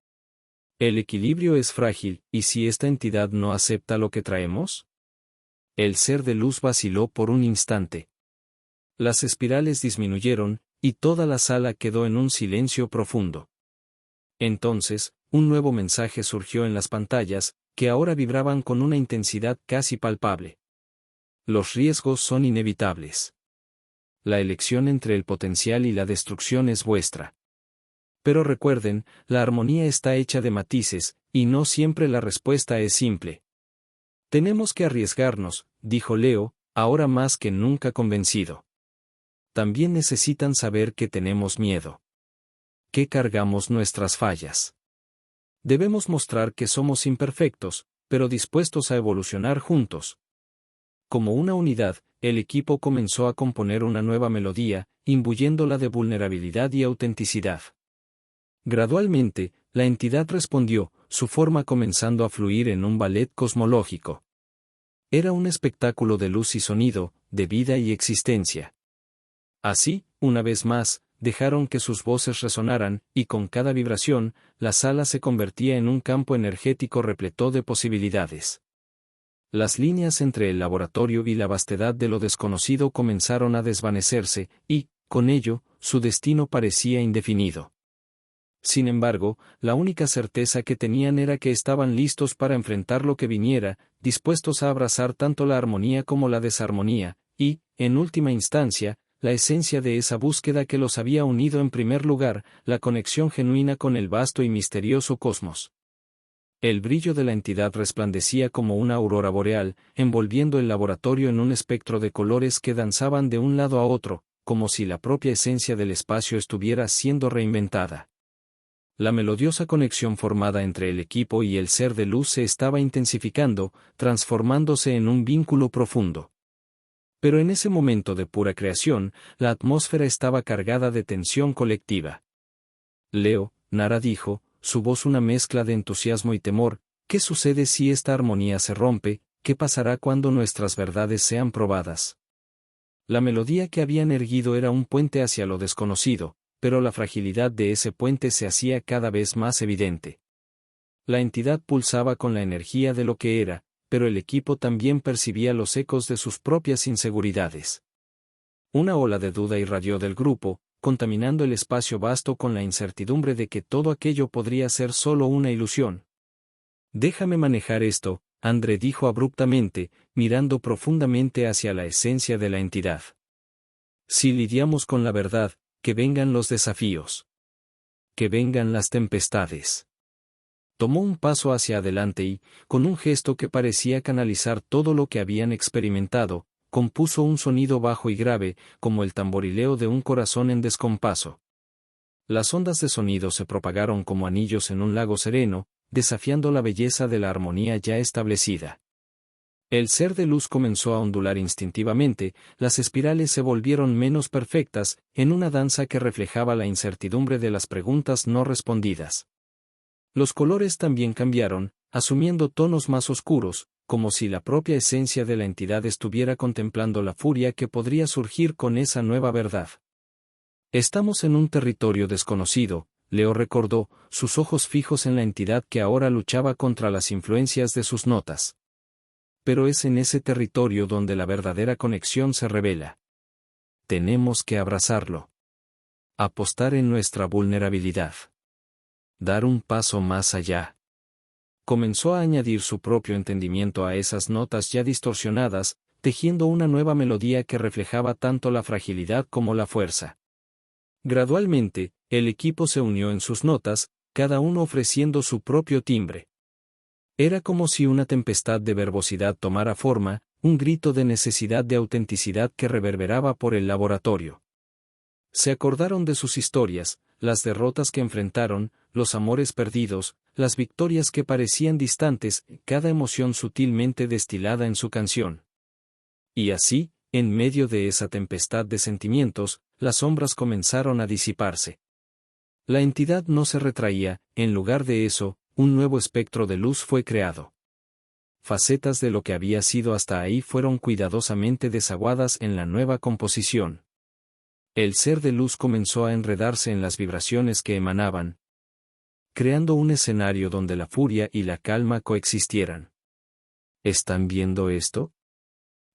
El equilibrio es frágil, ¿y si esta entidad no acepta lo que traemos? El ser de luz vaciló por un instante. Las espirales disminuyeron, y toda la sala quedó en un silencio profundo. Entonces, un nuevo mensaje surgió en las pantallas, que ahora vibraban con una intensidad casi palpable. Los riesgos son inevitables. La elección entre el potencial y la destrucción es vuestra. Pero recuerden, la armonía está hecha de matices, y no siempre la respuesta es simple. Tenemos que arriesgarnos, dijo Leo, ahora más que nunca convencido. También necesitan saber que tenemos miedo. Que cargamos nuestras fallas. Debemos mostrar que somos imperfectos, pero dispuestos a evolucionar juntos. Como una unidad, el equipo comenzó a componer una nueva melodía, imbuyéndola de vulnerabilidad y autenticidad. Gradualmente, la entidad respondió, su forma comenzando a fluir en un ballet cosmológico. Era un espectáculo de luz y sonido, de vida y existencia. Así, una vez más, dejaron que sus voces resonaran, y con cada vibración, la sala se convertía en un campo energético repleto de posibilidades. Las líneas entre el laboratorio y la vastedad de lo desconocido comenzaron a desvanecerse, y, con ello, su destino parecía indefinido. Sin embargo, la única certeza que tenían era que estaban listos para enfrentar lo que viniera, dispuestos a abrazar tanto la armonía como la desarmonía, y, en última instancia, la esencia de esa búsqueda que los había unido en primer lugar, la conexión genuina con el vasto y misterioso cosmos. El brillo de la entidad resplandecía como una aurora boreal, envolviendo el laboratorio en un espectro de colores que danzaban de un lado a otro, como si la propia esencia del espacio estuviera siendo reinventada. La melodiosa conexión formada entre el equipo y el ser de luz se estaba intensificando, transformándose en un vínculo profundo. Pero en ese momento de pura creación, la atmósfera estaba cargada de tensión colectiva. Leo, Nara dijo, su voz una mezcla de entusiasmo y temor, ¿qué sucede si esta armonía se rompe? ¿Qué pasará cuando nuestras verdades sean probadas? La melodía que habían erguido era un puente hacia lo desconocido, pero la fragilidad de ese puente se hacía cada vez más evidente. La entidad pulsaba con la energía de lo que era, pero el equipo también percibía los ecos de sus propias inseguridades. Una ola de duda irradió del grupo, contaminando el espacio vasto con la incertidumbre de que todo aquello podría ser solo una ilusión. Déjame manejar esto, André dijo abruptamente, mirando profundamente hacia la esencia de la entidad. Si lidiamos con la verdad, que vengan los desafíos. Que vengan las tempestades. Tomó un paso hacia adelante y, con un gesto que parecía canalizar todo lo que habían experimentado, compuso un sonido bajo y grave, como el tamborileo de un corazón en descompaso. Las ondas de sonido se propagaron como anillos en un lago sereno, desafiando la belleza de la armonía ya establecida. El ser de luz comenzó a ondular instintivamente, las espirales se volvieron menos perfectas, en una danza que reflejaba la incertidumbre de las preguntas no respondidas. Los colores también cambiaron, asumiendo tonos más oscuros, como si la propia esencia de la entidad estuviera contemplando la furia que podría surgir con esa nueva verdad. Estamos en un territorio desconocido, Leo recordó, sus ojos fijos en la entidad que ahora luchaba contra las influencias de sus notas. Pero es en ese territorio donde la verdadera conexión se revela. Tenemos que abrazarlo. Apostar en nuestra vulnerabilidad. Dar un paso más allá. Comenzó a añadir su propio entendimiento a esas notas ya distorsionadas, tejiendo una nueva melodía que reflejaba tanto la fragilidad como la fuerza. Gradualmente, el equipo se unió en sus notas, cada uno ofreciendo su propio timbre. Era como si una tempestad de verbosidad tomara forma, un grito de necesidad de autenticidad que reverberaba por el laboratorio. Se acordaron de sus historias, las derrotas que enfrentaron, los amores perdidos, las victorias que parecían distantes, cada emoción sutilmente destilada en su canción. Y así, en medio de esa tempestad de sentimientos, las sombras comenzaron a disiparse. La entidad no se retraía, en lugar de eso, un nuevo espectro de luz fue creado. Facetas de lo que había sido hasta ahí fueron cuidadosamente desaguadas en la nueva composición. El ser de luz comenzó a enredarse en las vibraciones que emanaban, creando un escenario donde la furia y la calma coexistieran. ¿Están viendo esto?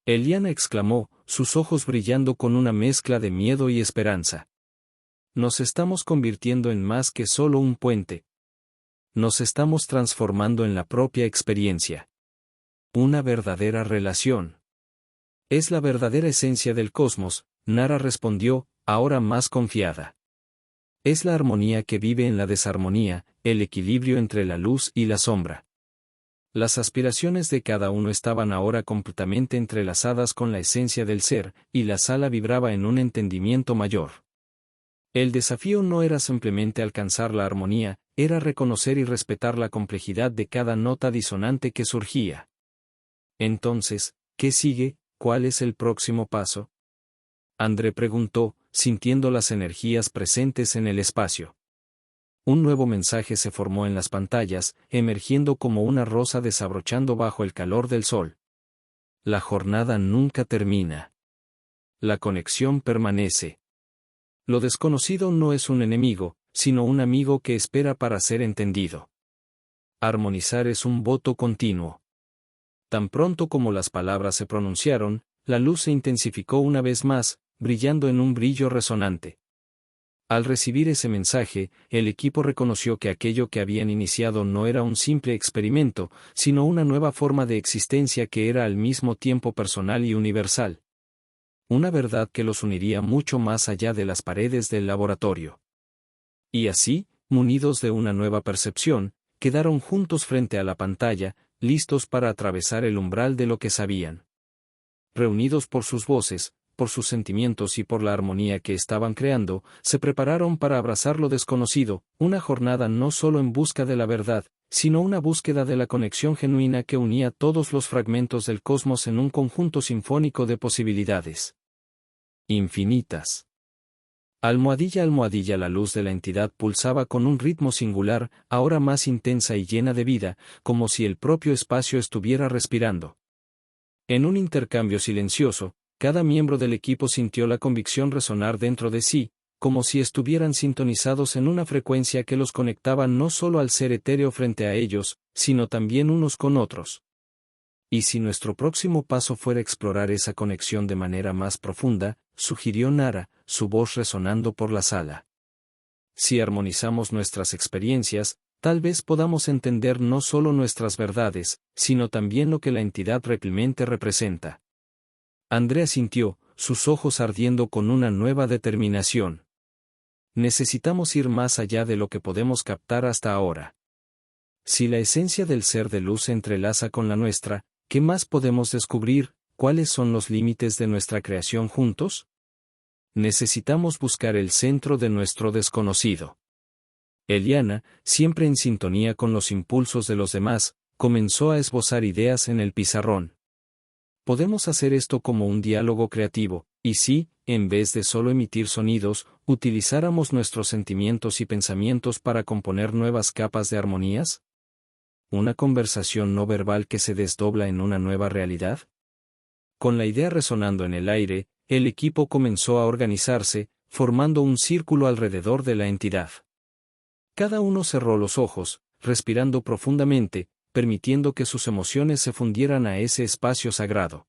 Eliana exclamó, sus ojos brillando con una mezcla de miedo y esperanza. Nos estamos convirtiendo en más que solo un puente. Nos estamos transformando en la propia experiencia. Una verdadera relación. Es la verdadera esencia del cosmos, Nara respondió, ahora más confiada. Es la armonía que vive en la desarmonía, el equilibrio entre la luz y la sombra. Las aspiraciones de cada uno estaban ahora completamente entrelazadas con la esencia del ser, y la sala vibraba en un entendimiento mayor. El desafío no era simplemente alcanzar la armonía, era reconocer y respetar la complejidad de cada nota disonante que surgía. Entonces, ¿qué sigue? ¿Cuál es el próximo paso? André preguntó, sintiendo las energías presentes en el espacio. Un nuevo mensaje se formó en las pantallas, emergiendo como una rosa desabrochando bajo el calor del sol. La jornada nunca termina. La conexión permanece. Lo desconocido no es un enemigo, sino un amigo que espera para ser entendido. Armonizar es un voto continuo. Tan pronto como las palabras se pronunciaron, la luz se intensificó una vez más, brillando en un brillo resonante. Al recibir ese mensaje, el equipo reconoció que aquello que habían iniciado no era un simple experimento, sino una nueva forma de existencia que era al mismo tiempo personal y universal. Una verdad que los uniría mucho más allá de las paredes del laboratorio. Y así, munidos de una nueva percepción, quedaron juntos frente a la pantalla, listos para atravesar el umbral de lo que sabían. Reunidos por sus voces, por sus sentimientos y por la armonía que estaban creando, se prepararon para abrazar lo desconocido, una jornada no solo en busca de la verdad, sino una búsqueda de la conexión genuina que unía todos los fragmentos del cosmos en un conjunto sinfónico de posibilidades infinitas. Almohadilla a almohadilla la luz de la entidad pulsaba con un ritmo singular, ahora más intensa y llena de vida, como si el propio espacio estuviera respirando. En un intercambio silencioso, cada miembro del equipo sintió la convicción resonar dentro de sí, como si estuvieran sintonizados en una frecuencia que los conectaba no solo al ser etéreo frente a ellos, sino también unos con otros. ¿Y si nuestro próximo paso fuera explorar esa conexión de manera más profunda?, sugirió Nara, su voz resonando por la sala. Si armonizamos nuestras experiencias, tal vez podamos entender no solo nuestras verdades, sino también lo que la entidad realmente representa. Andrea sintió, sus ojos ardiendo con una nueva determinación. Necesitamos ir más allá de lo que podemos captar hasta ahora. Si la esencia del ser de luz se entrelaza con la nuestra, ¿qué más podemos descubrir? ¿Cuáles son los límites de nuestra creación juntos? Necesitamos buscar el centro de nuestro desconocido. Eliana, siempre en sintonía con los impulsos de los demás, comenzó a esbozar ideas en el pizarrón. Podemos hacer esto como un diálogo creativo, y si, en vez de solo emitir sonidos, utilizáramos nuestros sentimientos y pensamientos para componer nuevas capas de armonías. ¿Una conversación no verbal que se desdobla en una nueva realidad? Con la idea resonando en el aire, el equipo comenzó a organizarse, formando un círculo alrededor de la entidad. Cada uno cerró los ojos, respirando profundamente, permitiendo que sus emociones se fundieran a ese espacio sagrado.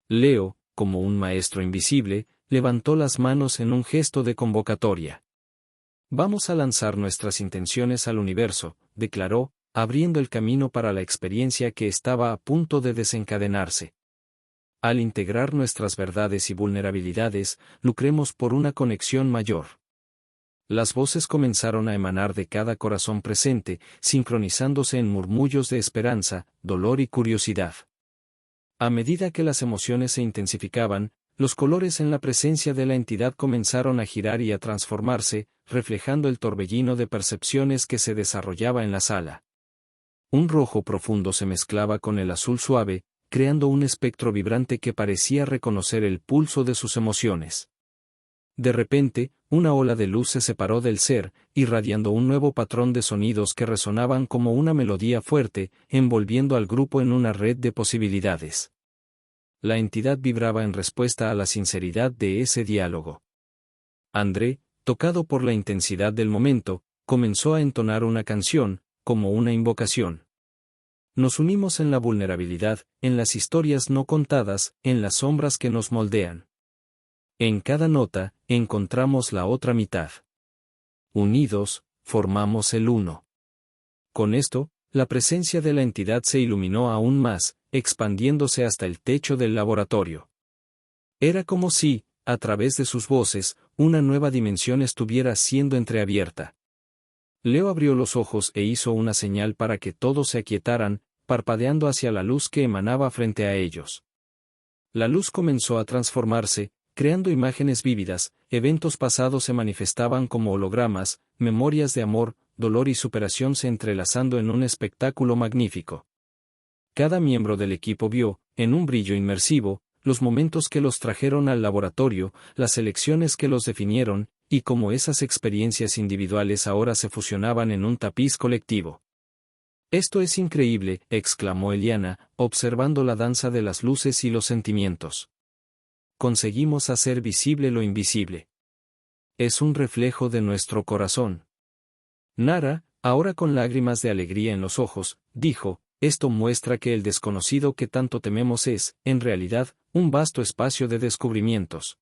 Leo, como un maestro invisible, levantó las manos en un gesto de convocatoria. Vamos a lanzar nuestras intenciones al universo, declaró, abriendo el camino para la experiencia que estaba a punto de desencadenarse. Al integrar nuestras verdades y vulnerabilidades, lucremos por una conexión mayor. Las voces comenzaron a emanar de cada corazón presente, sincronizándose en murmullos de esperanza, dolor y curiosidad. A medida que las emociones se intensificaban, los colores en la presencia de la entidad comenzaron a girar y a transformarse, reflejando el torbellino de percepciones que se desarrollaba en la sala. Un rojo profundo se mezclaba con el azul suave, creando un espectro vibrante que parecía reconocer el pulso de sus emociones. De repente, una ola de luz se separó del ser, irradiando un nuevo patrón de sonidos que resonaban como una melodía fuerte, envolviendo al grupo en una red de posibilidades. La entidad vibraba en respuesta a la sinceridad de ese diálogo. André, tocado por la intensidad del momento, comenzó a entonar una canción, como una invocación. Nos unimos en la vulnerabilidad, en las historias no contadas, en las sombras que nos moldean. En cada nota, encontramos la otra mitad. Unidos, formamos el uno. Con esto, la presencia de la entidad se iluminó aún más, expandiéndose hasta el techo del laboratorio. Era como si, a través de sus voces, una nueva dimensión estuviera siendo entreabierta. Leo abrió los ojos e hizo una señal para que todos se aquietaran, parpadeando hacia la luz que emanaba frente a ellos. La luz comenzó a transformarse, creando imágenes vívidas, eventos pasados se manifestaban como hologramas, memorias de amor, dolor y superación se entrelazando en un espectáculo magnífico. Cada miembro del equipo vio, en un brillo inmersivo, los momentos que los trajeron al laboratorio, las elecciones que los definieron, y cómo esas experiencias individuales ahora se fusionaban en un tapiz colectivo. «Esto es increíble», exclamó Eliana, observando la danza de las luces y los sentimientos. «Conseguimos hacer visible lo invisible. Es un reflejo de nuestro corazón». Nara, ahora con lágrimas de alegría en los ojos, dijo, «Esto muestra que el desconocido que tanto tememos es, en realidad, un vasto espacio de descubrimientos.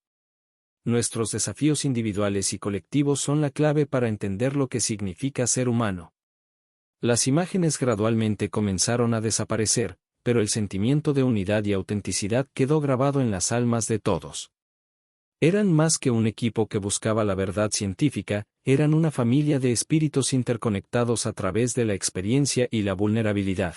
Nuestros desafíos individuales y colectivos son la clave para entender lo que significa ser humano». Las imágenes gradualmente comenzaron a desaparecer, pero el sentimiento de unidad y autenticidad quedó grabado en las almas de todos. Eran más que un equipo que buscaba la verdad científica, eran una familia de espíritus interconectados a través de la experiencia y la vulnerabilidad.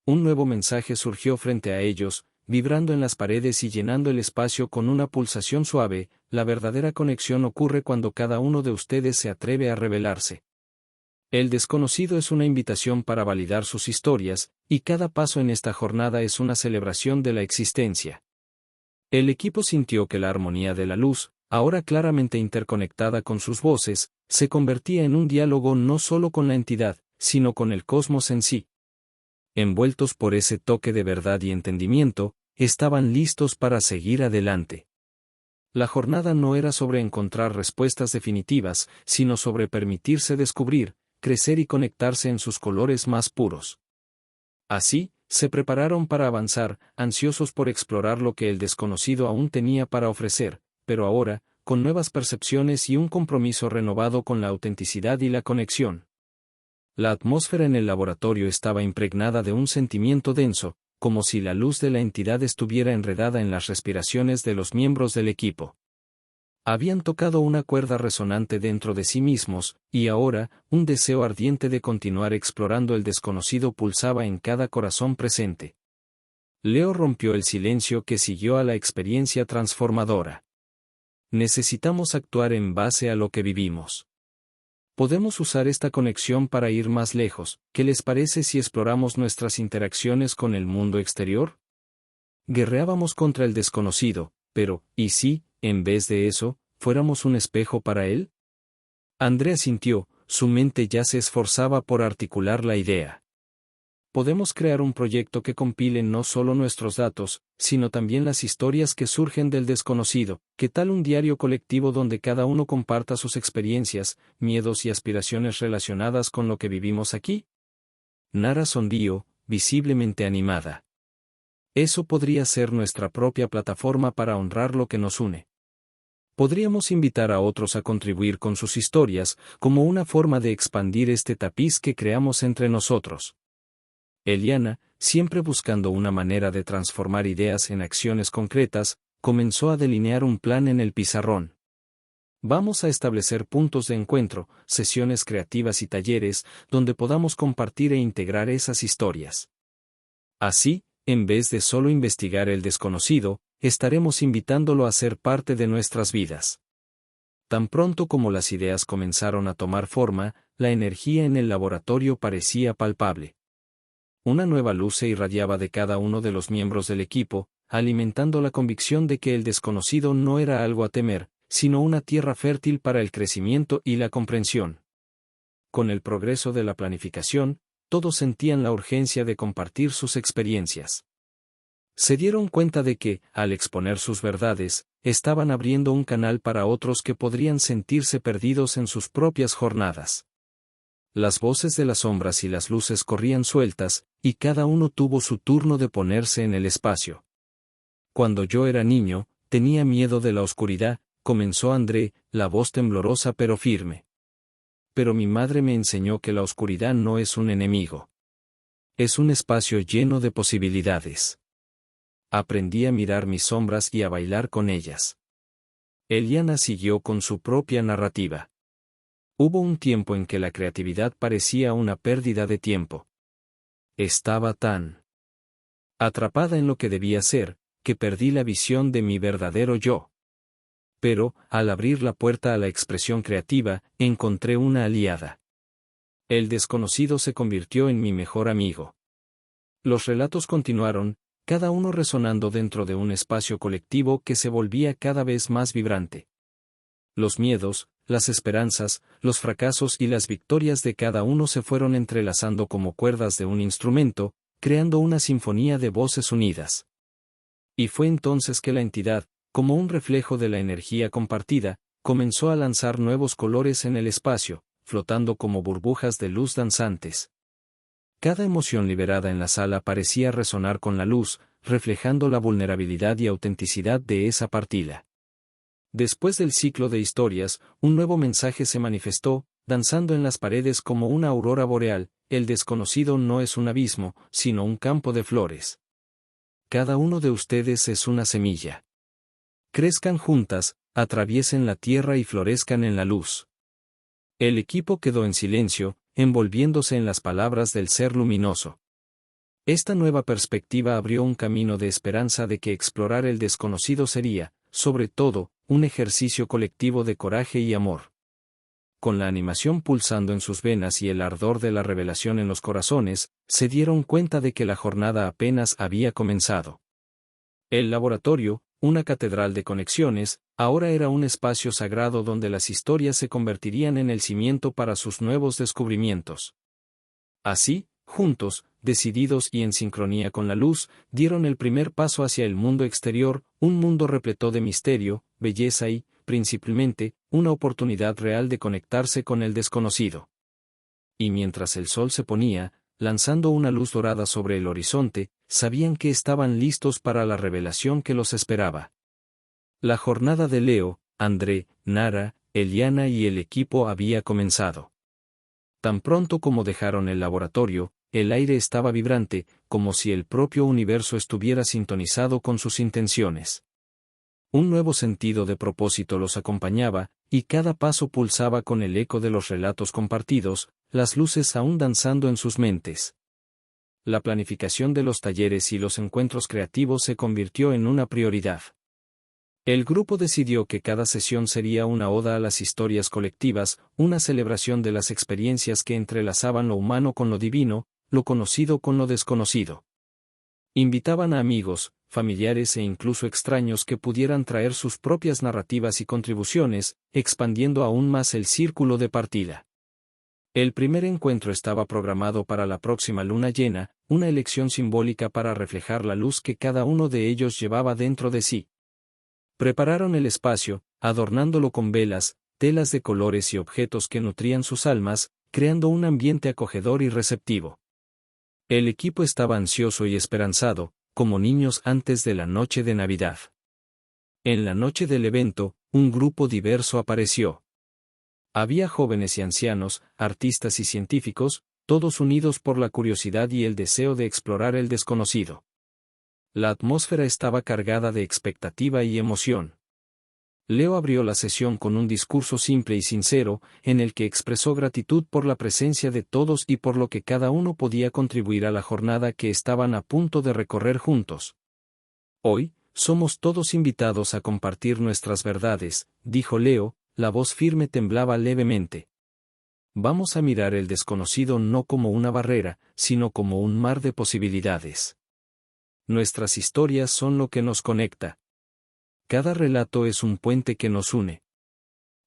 Un nuevo mensaje surgió frente a ellos, vibrando en las paredes y llenando el espacio con una pulsación suave: la verdadera conexión ocurre cuando cada uno de ustedes se atreve a revelarse. El desconocido es una invitación para validar sus historias, y cada paso en esta jornada es una celebración de la existencia. El equipo sintió que la armonía de la luz, ahora claramente interconectada con sus voces, se convertía en un diálogo no solo con la entidad, sino con el cosmos en sí. Envueltos por ese toque de verdad y entendimiento, estaban listos para seguir adelante. La jornada no era sobre encontrar respuestas definitivas, sino sobre permitirse descubrir, crecer y conectarse en sus colores más puros. Así, se prepararon para avanzar, ansiosos por explorar lo que el desconocido aún tenía para ofrecer, pero ahora, con nuevas percepciones y un compromiso renovado con la autenticidad y la conexión. La atmósfera en el laboratorio estaba impregnada de un sentimiento denso, como si la luz de la entidad estuviera enredada en las respiraciones de los miembros del equipo. Habían tocado una cuerda resonante dentro de sí mismos, y ahora, un deseo ardiente de continuar explorando el desconocido pulsaba en cada corazón presente. Leo rompió el silencio que siguió a la experiencia transformadora. Necesitamos actuar en base a lo que vivimos. Podemos usar esta conexión para ir más lejos. ¿Qué les parece si exploramos nuestras interacciones con el mundo exterior? Guerreábamos contra el desconocido, pero, ¿y si, en vez de eso, fuéramos un espejo para él? Andrea sintió, su mente ya se esforzaba por articular la idea. Podemos crear un proyecto que compile no solo nuestros datos, sino también las historias que surgen del desconocido. ¿Qué tal un diario colectivo donde cada uno comparta sus experiencias, miedos y aspiraciones relacionadas con lo que vivimos aquí? Nara sonrió, visiblemente animada. Eso podría ser nuestra propia plataforma para honrar lo que nos une. Podríamos invitar a otros a contribuir con sus historias, como una forma de expandir este tapiz que creamos entre nosotros. Eliana, siempre buscando una manera de transformar ideas en acciones concretas, comenzó a delinear un plan en el pizarrón. Vamos a establecer puntos de encuentro, sesiones creativas y talleres, donde podamos compartir e integrar esas historias. Así, en vez de solo investigar el desconocido, estaremos invitándolo a ser parte de nuestras vidas. Tan pronto como las ideas comenzaron a tomar forma, la energía en el laboratorio parecía palpable. Una nueva luz se irradiaba de cada uno de los miembros del equipo, alimentando la convicción de que el desconocido no era algo a temer, sino una tierra fértil para el crecimiento y la comprensión. Con el progreso de la planificación, todos sentían la urgencia de compartir sus experiencias. Se dieron cuenta de que, al exponer sus verdades, estaban abriendo un canal para otros que podrían sentirse perdidos en sus propias jornadas. Las voces de las sombras y las luces corrían sueltas, y cada uno tuvo su turno de ponerse en el espacio. Cuando yo era niño, tenía miedo de la oscuridad, comenzó André, la voz temblorosa pero firme. Pero mi madre me enseñó que la oscuridad no es un enemigo. Es un espacio lleno de posibilidades. Aprendí a mirar mis sombras y a bailar con ellas. Eliana siguió con su propia narrativa. Hubo un tiempo en que la creatividad parecía una pérdida de tiempo. Estaba tan atrapada en lo que debía ser, que perdí la visión de mi verdadero yo. Pero, al abrir la puerta a la expresión creativa, encontré una aliada. El desconocido se convirtió en mi mejor amigo. Los relatos continuaron, cada uno resonando dentro de un espacio colectivo que se volvía cada vez más vibrante. Los miedos, las esperanzas, los fracasos y las victorias de cada uno se fueron entrelazando como cuerdas de un instrumento, creando una sinfonía de voces unidas. Y fue entonces que la entidad, como un reflejo de la energía compartida, comenzó a lanzar nuevos colores en el espacio, flotando como burbujas de luz danzantes. Cada emoción liberada en la sala parecía resonar con la luz, reflejando la vulnerabilidad y autenticidad de esa partida. Después del ciclo de historias, un nuevo mensaje se manifestó, danzando en las paredes como una aurora boreal: el desconocido no es un abismo, sino un campo de flores. Cada uno de ustedes es una semilla. Crezcan juntas, atraviesen la tierra y florezcan en la luz. El equipo quedó en silencio, envolviéndose en las palabras del ser luminoso. Esta nueva perspectiva abrió un camino de esperanza de que explorar el desconocido sería, sobre todo, un ejercicio colectivo de coraje y amor. Con la animación pulsando en sus venas y el ardor de la revelación en los corazones, se dieron cuenta de que la jornada apenas había comenzado. El laboratorio, una catedral de conexiones, ahora era un espacio sagrado donde las historias se convertirían en el cimiento para sus nuevos descubrimientos. Así, juntos, decididos y en sincronía con la luz, dieron el primer paso hacia el mundo exterior, un mundo repleto de misterio, belleza y, principalmente, una oportunidad real de conectarse con el desconocido. Y mientras el sol se ponía, lanzando una luz dorada sobre el horizonte, sabían que estaban listos para la revelación que los esperaba. La jornada de Leo, André, Nara, Eliana y el equipo había comenzado. Tan pronto como dejaron el laboratorio, el aire estaba vibrante, como si el propio universo estuviera sintonizado con sus intenciones. Un nuevo sentido de propósito los acompañaba, y cada paso pulsaba con el eco de los relatos compartidos, las luces aún danzando en sus mentes. La planificación de los talleres y los encuentros creativos se convirtió en una prioridad. El grupo decidió que cada sesión sería una oda a las historias colectivas, una celebración de las experiencias que entrelazaban lo humano con lo divino, lo conocido con lo desconocido. Invitaban a amigos, familiares e incluso extraños que pudieran traer sus propias narrativas y contribuciones, expandiendo aún más el círculo de partida. El primer encuentro estaba programado para la próxima luna llena, una elección simbólica para reflejar la luz que cada uno de ellos llevaba dentro de sí. Prepararon el espacio, adornándolo con velas, telas de colores y objetos que nutrían sus almas, creando un ambiente acogedor y receptivo. El equipo estaba ansioso y esperanzado, como niños antes de la noche de Navidad. En la noche del evento, un grupo diverso apareció. Había jóvenes y ancianos, artistas y científicos, todos unidos por la curiosidad y el deseo de explorar el desconocido. La atmósfera estaba cargada de expectativa y emoción. Leo abrió la sesión con un discurso simple y sincero, en el que expresó gratitud por la presencia de todos y por lo que cada uno podía contribuir a la jornada que estaban a punto de recorrer juntos. Hoy, somos todos invitados a compartir nuestras verdades, dijo Leo, la voz firme temblaba levemente. Vamos a mirar el desconocido no como una barrera, sino como un mar de posibilidades. Nuestras historias son lo que nos conecta. Cada relato es un puente que nos une.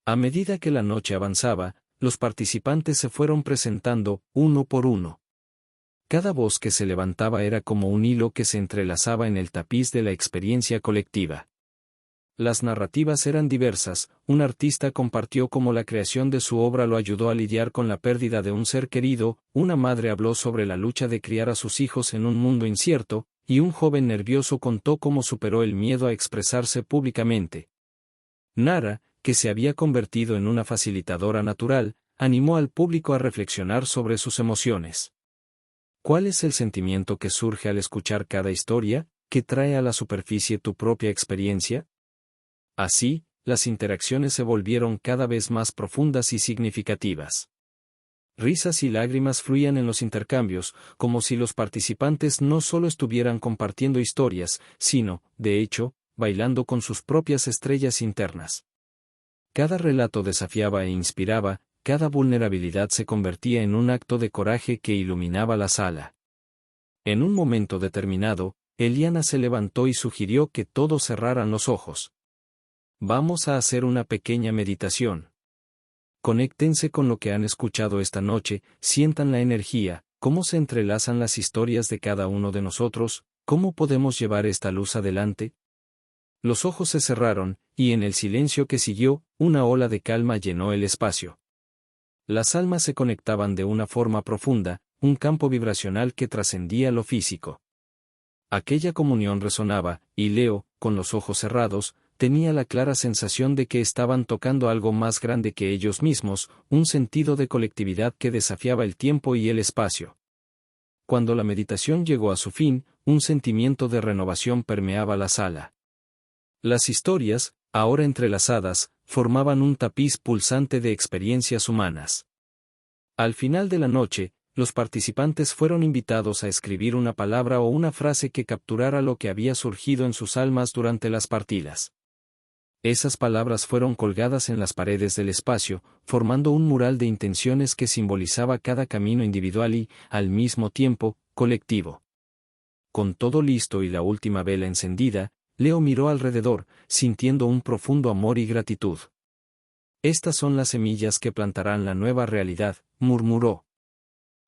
A medida que la noche avanzaba, los participantes se fueron presentando, uno por uno. Cada voz que se levantaba era como un hilo que se entrelazaba en el tapiz de la experiencia colectiva. Las narrativas eran diversas, un artista compartió cómo la creación de su obra lo ayudó a lidiar con la pérdida de un ser querido, una madre habló sobre la lucha de criar a sus hijos en un mundo incierto, y un joven nervioso contó cómo superó el miedo a expresarse públicamente. Nara, que se había convertido en una facilitadora natural, animó al público a reflexionar sobre sus emociones. ¿Cuál es el sentimiento que surge al escuchar cada historia, que trae a la superficie tu propia experiencia? Así, las interacciones se volvieron cada vez más profundas y significativas. Risas y lágrimas fluían en los intercambios, como si los participantes no solo estuvieran compartiendo historias, sino, de hecho, bailando con sus propias estrellas internas. Cada relato desafiaba e inspiraba, cada vulnerabilidad se convertía en un acto de coraje que iluminaba la sala. En un momento determinado, Eliana se levantó y sugirió que todos cerraran los ojos. Vamos a hacer una pequeña meditación. Conéctense con lo que han escuchado esta noche, sientan la energía, cómo se entrelazan las historias de cada uno de nosotros, cómo podemos llevar esta luz adelante. Los ojos se cerraron, y en el silencio que siguió, una ola de calma llenó el espacio. Las almas se conectaban de una forma profunda, un campo vibracional que trascendía lo físico. Aquella comunión resonaba, y Leo, con los ojos cerrados, tenía la clara sensación de que estaban tocando algo más grande que ellos mismos, un sentido de colectividad que desafiaba el tiempo y el espacio. Cuando la meditación llegó a su fin, un sentimiento de renovación permeaba la sala. Las historias, ahora entrelazadas, formaban un tapiz pulsante de experiencias humanas. Al final de la noche, los participantes fueron invitados a escribir una palabra o una frase que capturara lo que había surgido en sus almas durante las partidas. Esas palabras fueron colgadas en las paredes del espacio, formando un mural de intenciones que simbolizaba cada camino individual y, al mismo tiempo, colectivo. Con todo listo y la última vela encendida, Leo miró alrededor, sintiendo un profundo amor y gratitud. Estas son las semillas que plantarán la nueva realidad, murmuró.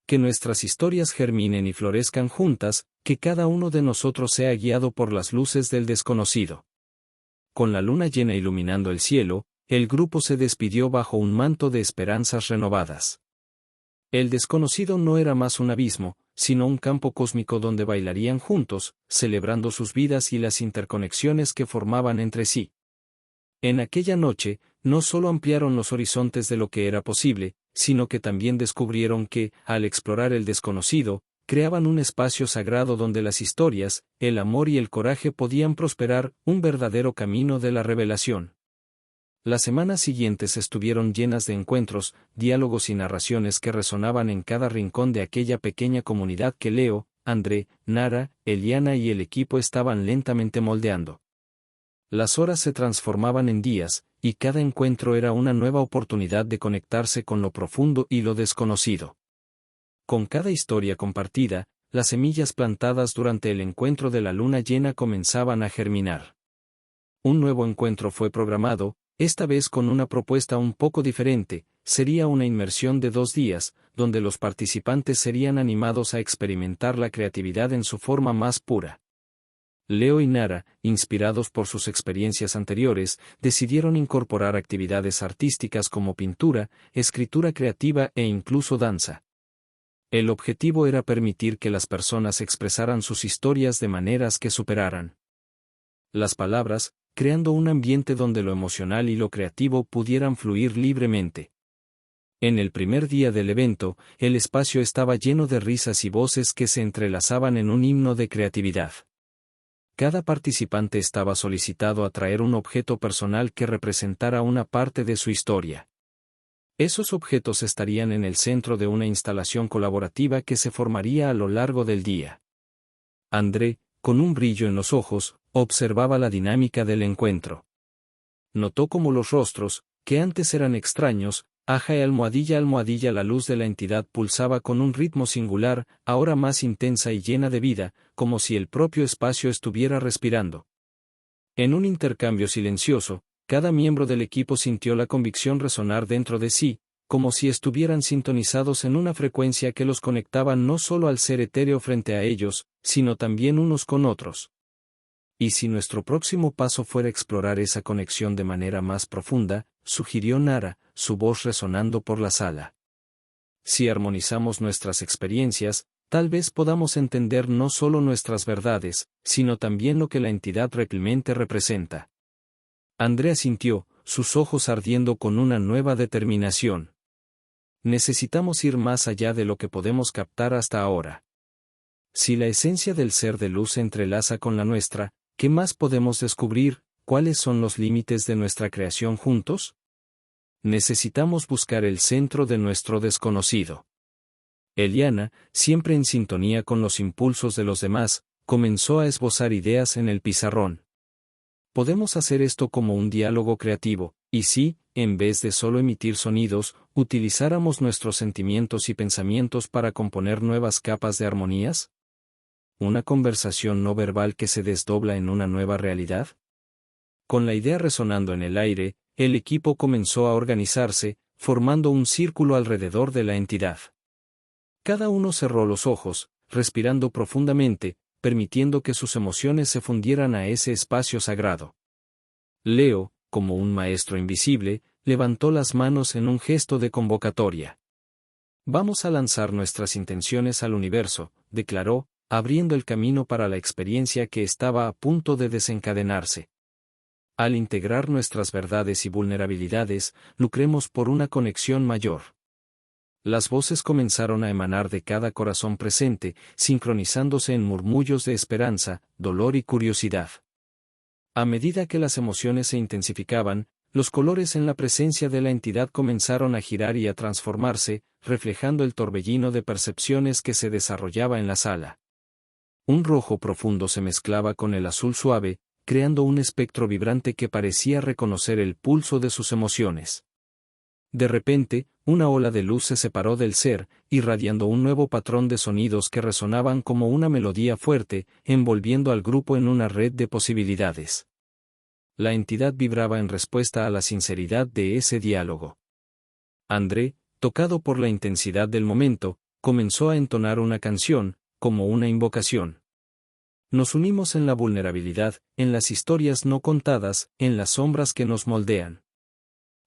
Que nuestras historias germinen y florezcan juntas, que cada uno de nosotros sea guiado por las luces del desconocido. Con la luna llena iluminando el cielo, el grupo se despidió bajo un manto de esperanzas renovadas. El desconocido no era más un abismo, sino un campo cósmico donde bailarían juntos, celebrando sus vidas y las interconexiones que formaban entre sí. En aquella noche, no solo ampliaron los horizontes de lo que era posible, sino que también descubrieron que, al explorar el desconocido, creaban un espacio sagrado donde las historias, el amor y el coraje podían prosperar, un verdadero camino de la revelación. Las semanas siguientes estuvieron llenas de encuentros, diálogos y narraciones que resonaban en cada rincón de aquella pequeña comunidad que Leo, André, Nara, Eliana y el equipo estaban lentamente moldeando. Las horas se transformaban en días, y cada encuentro era una nueva oportunidad de conectarse con lo profundo y lo desconocido. Con cada historia compartida, las semillas plantadas durante el encuentro de la luna llena comenzaban a germinar. Un nuevo encuentro fue programado, esta vez con una propuesta un poco diferente. Sería una inmersión de 2 días, donde los participantes serían animados a experimentar la creatividad en su forma más pura. Leo y Nara, inspirados por sus experiencias anteriores, decidieron incorporar actividades artísticas como pintura, escritura creativa e incluso danza. El objetivo era permitir que las personas expresaran sus historias de maneras que superaran las palabras, creando un ambiente donde lo emocional y lo creativo pudieran fluir libremente. En el primer día del evento, el espacio estaba lleno de risas y voces que se entrelazaban en un himno de creatividad. Cada participante estaba solicitado a traer un objeto personal que representara una parte de su historia. Esos objetos estarían en el centro de una instalación colaborativa que se formaría a lo largo del día. André, con un brillo en los ojos, observaba la dinámica del encuentro. Notó cómo los rostros, que antes eran extraños, aja y almohadilla la luz de la entidad pulsaba con un ritmo singular, ahora más intensa y llena de vida, como si el propio espacio estuviera respirando. En un intercambio silencioso, cada miembro del equipo sintió la convicción resonar dentro de sí, como si estuvieran sintonizados en una frecuencia que los conectaba no solo al ser etéreo frente a ellos, sino también unos con otros. ¿Y si nuestro próximo paso fuera explorar esa conexión de manera más profunda?, sugirió Nara, su voz resonando por la sala. Si armonizamos nuestras experiencias, tal vez podamos entender no solo nuestras verdades, sino también lo que la entidad realmente representa. Andrea sintió, sus ojos ardiendo con una nueva determinación. Necesitamos ir más allá de lo que podemos captar hasta ahora. Si la esencia del ser de luz se entrelaza con la nuestra, ¿qué más podemos descubrir? ¿cuáles son los límites de nuestra creación juntos? Necesitamos buscar el centro de nuestro desconocido. Eliana, siempre en sintonía con los impulsos de los demás, comenzó a esbozar ideas en el pizarrón. Podemos hacer esto como un diálogo creativo, y si, en vez de solo emitir sonidos, utilizáramos nuestros sentimientos y pensamientos para componer nuevas capas de armonías. ¿Una conversación no verbal que se desdobla en una nueva realidad? Con la idea resonando en el aire, el equipo comenzó a organizarse, formando un círculo alrededor de la entidad. Cada uno cerró los ojos, respirando profundamente, permitiendo que sus emociones se fundieran a ese espacio sagrado. Leo, como un maestro invisible, levantó las manos en un gesto de convocatoria. Vamos a lanzar nuestras intenciones al universo, declaró, abriendo el camino para la experiencia que estaba a punto de desencadenarse. Al integrar nuestras verdades y vulnerabilidades, lucremos por una conexión mayor. Las voces comenzaron a emanar de cada corazón presente, sincronizándose en murmullos de esperanza, dolor y curiosidad. A medida que las emociones se intensificaban, los colores en la presencia de la entidad comenzaron a girar y a transformarse, reflejando el torbellino de percepciones que se desarrollaba en la sala. Un rojo profundo se mezclaba con el azul suave, creando un espectro vibrante que parecía reconocer el pulso de sus emociones. De repente, una ola de luz se separó del ser, irradiando un nuevo patrón de sonidos que resonaban como una melodía fuerte, envolviendo al grupo en una red de posibilidades. La entidad vibraba en respuesta a la sinceridad de ese diálogo. André, tocado por la intensidad del momento, comenzó a entonar una canción, como una invocación. Nos unimos en la vulnerabilidad, en las historias no contadas, en las sombras que nos moldean.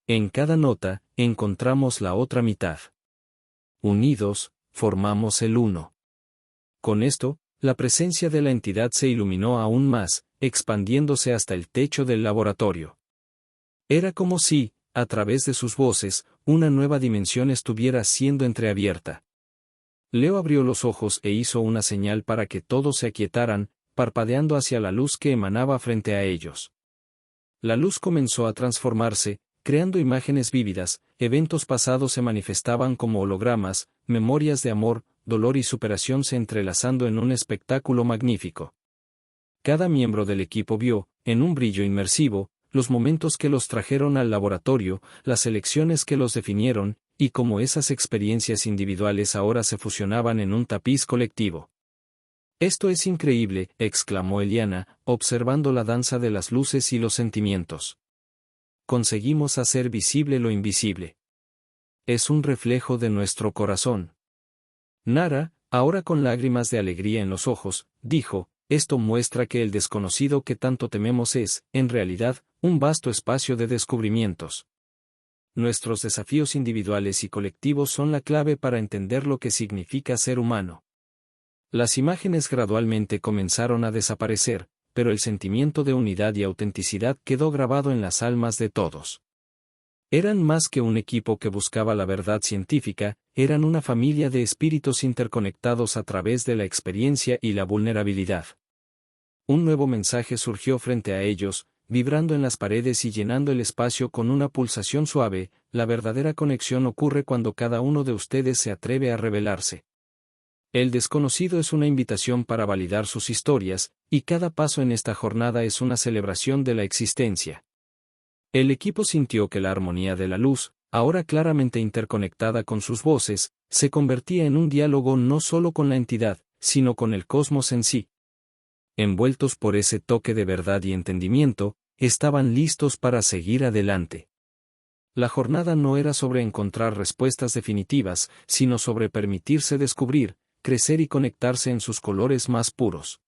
En cada nota, encontramos la otra mitad. Unidos, formamos el uno. Con esto, la presencia de la entidad se iluminó aún más, expandiéndose hasta el techo del laboratorio. Era como si, a través de sus voces, una nueva dimensión estuviera siendo entreabierta. Leo abrió los ojos e hizo una señal para que todos se aquietaran, parpadeando hacia la luz que emanaba frente a ellos. La luz comenzó a transformarse, creando imágenes vívidas, eventos pasados se manifestaban como hologramas, memorias de amor, dolor y superación se entrelazando en un espectáculo magnífico. Cada miembro del equipo vio, en un brillo inmersivo, los momentos que los trajeron al laboratorio, las elecciones que los definieron, y cómo esas experiencias individuales ahora se fusionaban en un tapiz colectivo. «Esto es increíble», exclamó Eliana, observando la danza de las luces y los sentimientos. «Conseguimos hacer visible lo invisible. Es un reflejo de nuestro corazón». Nara, ahora con lágrimas de alegría en los ojos, dijo, «Esto muestra que el desconocido que tanto tememos es, en realidad, un vasto espacio de descubrimientos. Nuestros desafíos individuales y colectivos son la clave para entender lo que significa ser humano». Las imágenes gradualmente comenzaron a desaparecer, pero el sentimiento de unidad y autenticidad quedó grabado en las almas de todos. Eran más que un equipo que buscaba la verdad científica, eran una familia de espíritus interconectados a través de la experiencia y la vulnerabilidad. Un nuevo mensaje surgió frente a ellos, vibrando en las paredes y llenando el espacio con una pulsación suave: la verdadera conexión ocurre cuando cada uno de ustedes se atreve a revelarse. El desconocido es una invitación para validar sus historias, y cada paso en esta jornada es una celebración de la existencia. El equipo sintió que la armonía de la luz, ahora claramente interconectada con sus voces, se convertía en un diálogo no solo con la entidad, sino con el cosmos en sí. Envueltos por ese toque de verdad y entendimiento, estaban listos para seguir adelante. La jornada no era sobre encontrar respuestas definitivas, sino sobre permitirse descubrir, crecer y conectarse en sus colores más puros.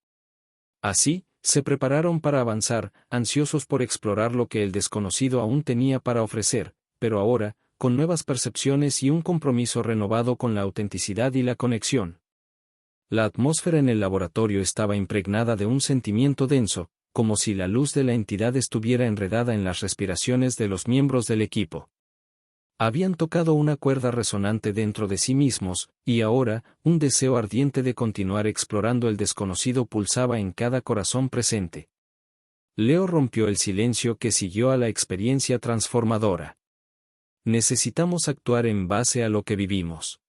Así, se prepararon para avanzar, ansiosos por explorar lo que el desconocido aún tenía para ofrecer, pero ahora, con nuevas percepciones y un compromiso renovado con la autenticidad y la conexión. La atmósfera en el laboratorio estaba impregnada de un sentimiento denso, como si la luz de la entidad estuviera enredada en las respiraciones de los miembros del equipo. Habían tocado una cuerda resonante dentro de sí mismos, y ahora, un deseo ardiente de continuar explorando el desconocido pulsaba en cada corazón presente. Leo rompió el silencio que siguió a la experiencia transformadora. Necesitamos actuar en base a lo que vivimos.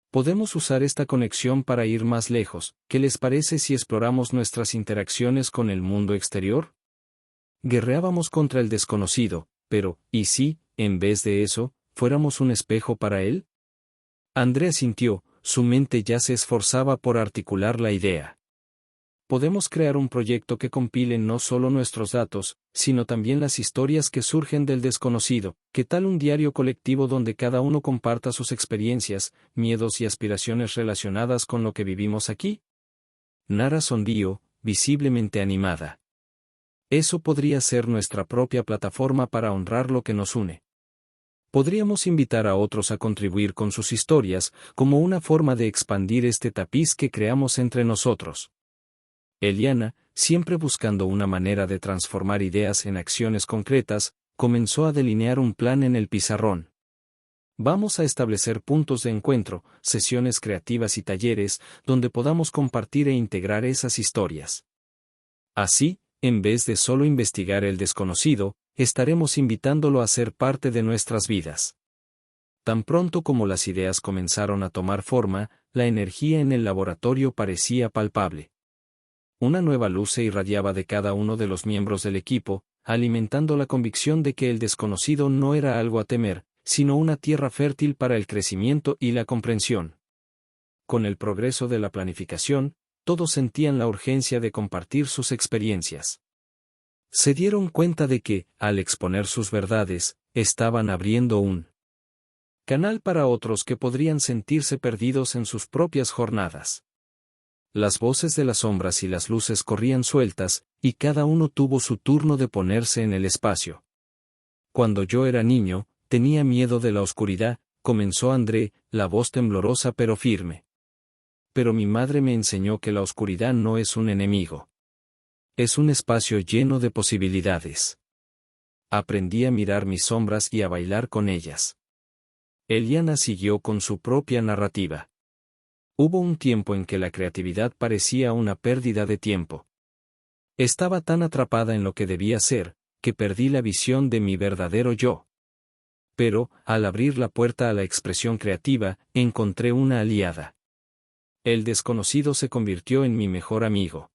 Podemos usar esta conexión para ir más lejos. ¿Qué les parece si exploramos nuestras interacciones con el mundo exterior? Guerreábamos contra el desconocido, pero, ¿y si, en vez de eso, fuéramos un espejo para él? Andrea sintió, su mente ya se esforzaba por articular la idea. Podemos crear un proyecto que compile no solo nuestros datos, sino también las historias que surgen del desconocido. ¿Qué tal un diario colectivo donde cada uno comparta sus experiencias, miedos y aspiraciones relacionadas con lo que vivimos aquí? Nara sonrió, visiblemente animada. Eso podría ser nuestra propia plataforma para honrar lo que nos une. Podríamos invitar a otros a contribuir con sus historias, como una forma de expandir este tapiz que creamos entre nosotros. Eliana, siempre buscando una manera de transformar ideas en acciones concretas, comenzó a delinear un plan en el pizarrón. Vamos a establecer puntos de encuentro, sesiones creativas y talleres, donde podamos compartir e integrar esas historias. Así, en vez de solo investigar el desconocido, estaremos invitándolo a ser parte de nuestras vidas. Tan pronto como las ideas comenzaron a tomar forma, la energía en el laboratorio parecía palpable. Una nueva luz se irradiaba de cada uno de los miembros del equipo, alimentando la convicción de que el desconocido no era algo a temer, sino una tierra fértil para el crecimiento y la comprensión. Con el progreso de la planificación, todos sentían la urgencia de compartir sus experiencias. Se dieron cuenta de que, al exponer sus verdades, estaban abriendo un canal para otros que podrían sentirse perdidos en sus propias jornadas. Las voces de las sombras y las luces corrían sueltas, y cada uno tuvo su turno de ponerse en el espacio. Cuando yo era niño, tenía miedo de la oscuridad, comenzó André, la voz temblorosa pero firme. Pero mi madre me enseñó que la oscuridad no es un enemigo. Es un espacio lleno de posibilidades. Aprendí a mirar mis sombras y a bailar con ellas. Eliana siguió con su propia narrativa. Hubo un tiempo en que la creatividad parecía una pérdida de tiempo. Estaba tan atrapada en lo que debía ser, que perdí la visión de mi verdadero yo. Pero, al abrir la puerta a la expresión creativa, encontré una aliada. El desconocido se convirtió en mi mejor amigo.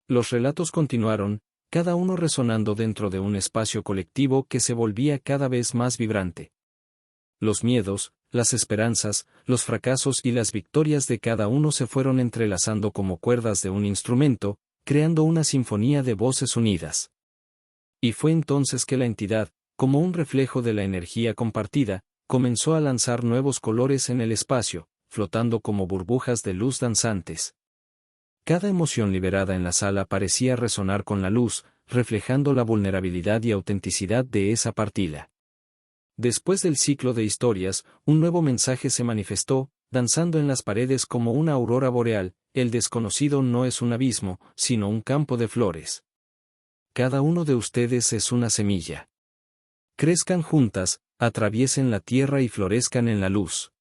Los relatos continuaron, cada uno resonando dentro de un espacio colectivo que se volvía cada vez más vibrante. Los miedos, las esperanzas, los fracasos y las victorias de cada uno se fueron entrelazando como cuerdas de un instrumento, creando una sinfonía de voces unidas. Y fue entonces que la entidad, como un reflejo de la energía compartida, comenzó a lanzar nuevos colores en el espacio, flotando como burbujas de luz danzantes. Cada emoción liberada en la sala parecía resonar con la luz, reflejando la vulnerabilidad y autenticidad de esa partida. Después del ciclo de historias, un nuevo mensaje se manifestó, danzando en las paredes como una aurora boreal: el desconocido no es un abismo, sino un campo de flores. Cada uno de ustedes es una semilla. Crezcan juntas, atraviesen la tierra y florezcan en la luz.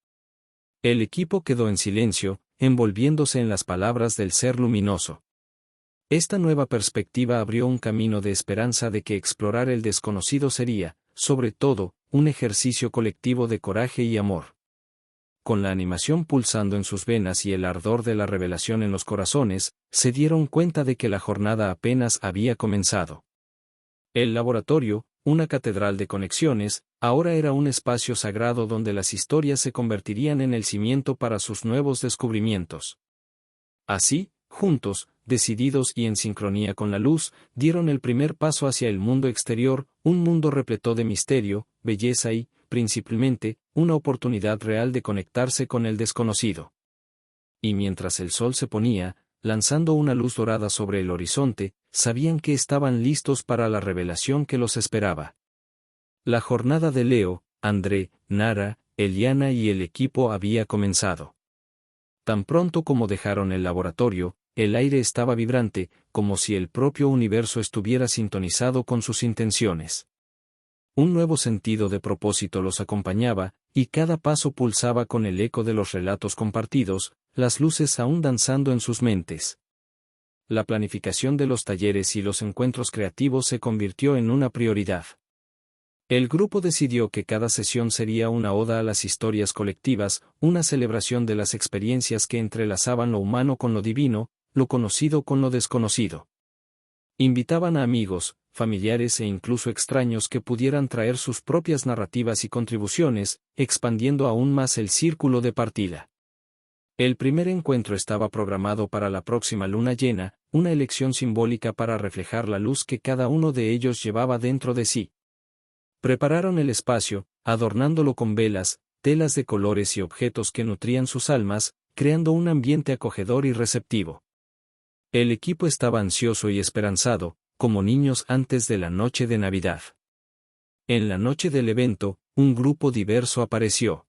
El equipo quedó en silencio, envolviéndose en las palabras del ser luminoso. Esta nueva perspectiva abrió un camino de esperanza de que explorar el desconocido sería, sobre todo, un ejercicio colectivo de coraje y amor. Con la animación pulsando en sus venas y el ardor de la revelación en los corazones, se dieron cuenta de que la jornada apenas había comenzado. El laboratorio, una catedral de conexiones, ahora era un espacio sagrado donde las historias se convertirían en el cimiento para sus nuevos descubrimientos. Así, juntos, decididos y en sincronía con la luz, dieron el primer paso hacia el mundo exterior, un mundo repleto de misterio, belleza y, principalmente, una oportunidad real de conectarse con el desconocido. Y mientras el sol se ponía, lanzando una luz dorada sobre el horizonte, sabían que estaban listos para la revelación que los esperaba. La jornada de Leo, André, Nara, Eliana y el equipo había comenzado. Tan pronto como dejaron el laboratorio, el aire estaba vibrante, como si el propio universo estuviera sintonizado con sus intenciones. Un nuevo sentido de propósito los acompañaba, y cada paso pulsaba con el eco de los relatos compartidos, las luces aún danzando en sus mentes. La planificación de los talleres y los encuentros creativos se convirtió en una prioridad. El grupo decidió que cada sesión sería una oda a las historias colectivas, una celebración de las experiencias que entrelazaban lo humano con lo divino, lo conocido con lo desconocido. Invitaban a amigos, familiares e incluso extraños que pudieran traer sus propias narrativas y contribuciones, expandiendo aún más el círculo de partida. El primer encuentro estaba programado para la próxima luna llena, una elección simbólica para reflejar la luz que cada uno de ellos llevaba dentro de sí. Prepararon el espacio, adornándolo con velas, telas de colores y objetos que nutrían sus almas, creando un ambiente acogedor y receptivo. El equipo estaba ansioso y esperanzado, como niños antes de la noche de Navidad. En la noche del evento, un grupo diverso apareció.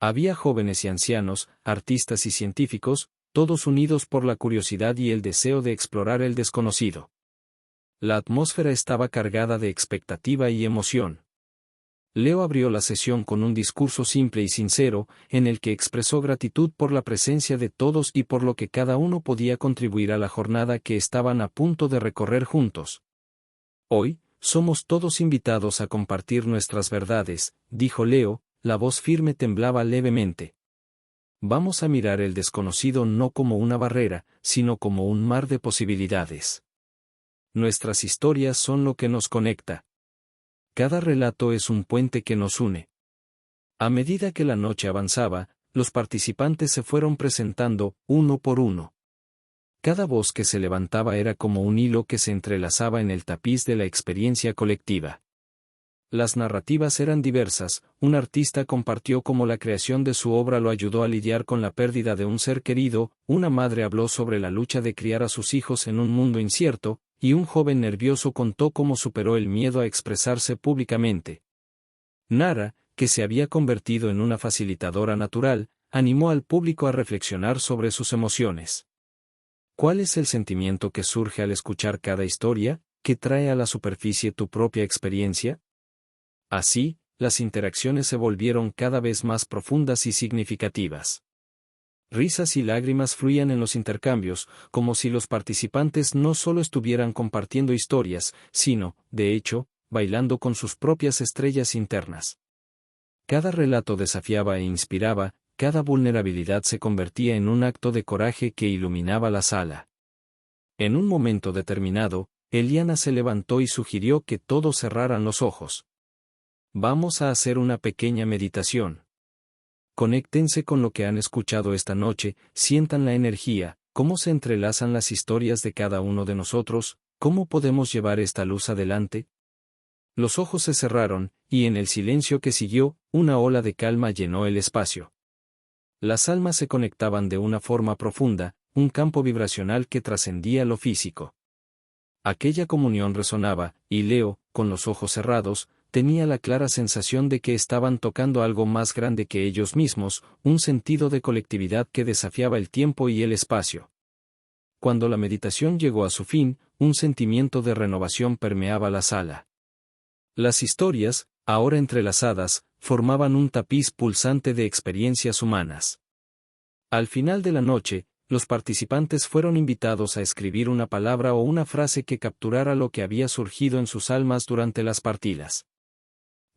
Había jóvenes y ancianos, artistas y científicos, todos unidos por la curiosidad y el deseo de explorar el desconocido. La atmósfera estaba cargada de expectativa y emoción. Leo abrió la sesión con un discurso simple y sincero, en el que expresó gratitud por la presencia de todos y por lo que cada uno podía contribuir a la jornada que estaban a punto de recorrer juntos. Hoy, somos todos invitados a compartir nuestras verdades, dijo Leo, la voz firme temblaba levemente. Vamos a mirar el desconocido no como una barrera, sino como un mar de posibilidades. Nuestras historias son lo que nos conecta. Cada relato es un puente que nos une. A medida que la noche avanzaba, los participantes se fueron presentando, uno por uno. Cada voz que se levantaba era como un hilo que se entrelazaba en el tapiz de la experiencia colectiva. Las narrativas eran diversas, un artista compartió cómo la creación de su obra lo ayudó a lidiar con la pérdida de un ser querido, una madre habló sobre la lucha de criar a sus hijos en un mundo incierto, y un joven nervioso contó cómo superó el miedo a expresarse públicamente. Nara, que se había convertido en una facilitadora natural, animó al público a reflexionar sobre sus emociones. ¿Cuál es el sentimiento que surge al escuchar cada historia, que trae a la superficie tu propia experiencia? Así, las interacciones se volvieron cada vez más profundas y significativas. Risas y lágrimas fluían en los intercambios, como si los participantes no solo estuvieran compartiendo historias, sino, de hecho, bailando con sus propias estrellas internas. Cada relato desafiaba e inspiraba, cada vulnerabilidad se convertía en un acto de coraje que iluminaba la sala. En un momento determinado, Eliana se levantó y sugirió que todos cerraran los ojos. Vamos a hacer una pequeña meditación. Conéctense con lo que han escuchado esta noche, sientan la energía, cómo se entrelazan las historias de cada uno de nosotros, cómo podemos llevar esta luz adelante. Los ojos se cerraron, y en el silencio que siguió, una ola de calma llenó el espacio. Las almas se conectaban de una forma profunda, un campo vibracional que trascendía lo físico. Aquella comunión resonaba, y Leo, con los ojos cerrados, tenía la clara sensación de que estaban tocando algo más grande que ellos mismos, un sentido de colectividad que desafiaba el tiempo y el espacio. Cuando la meditación llegó a su fin, un sentimiento de renovación permeaba la sala. Las historias, ahora entrelazadas, formaban un tapiz pulsante de experiencias humanas. Al final de la noche, los participantes fueron invitados a escribir una palabra o una frase que capturara lo que había surgido en sus almas durante las partidas.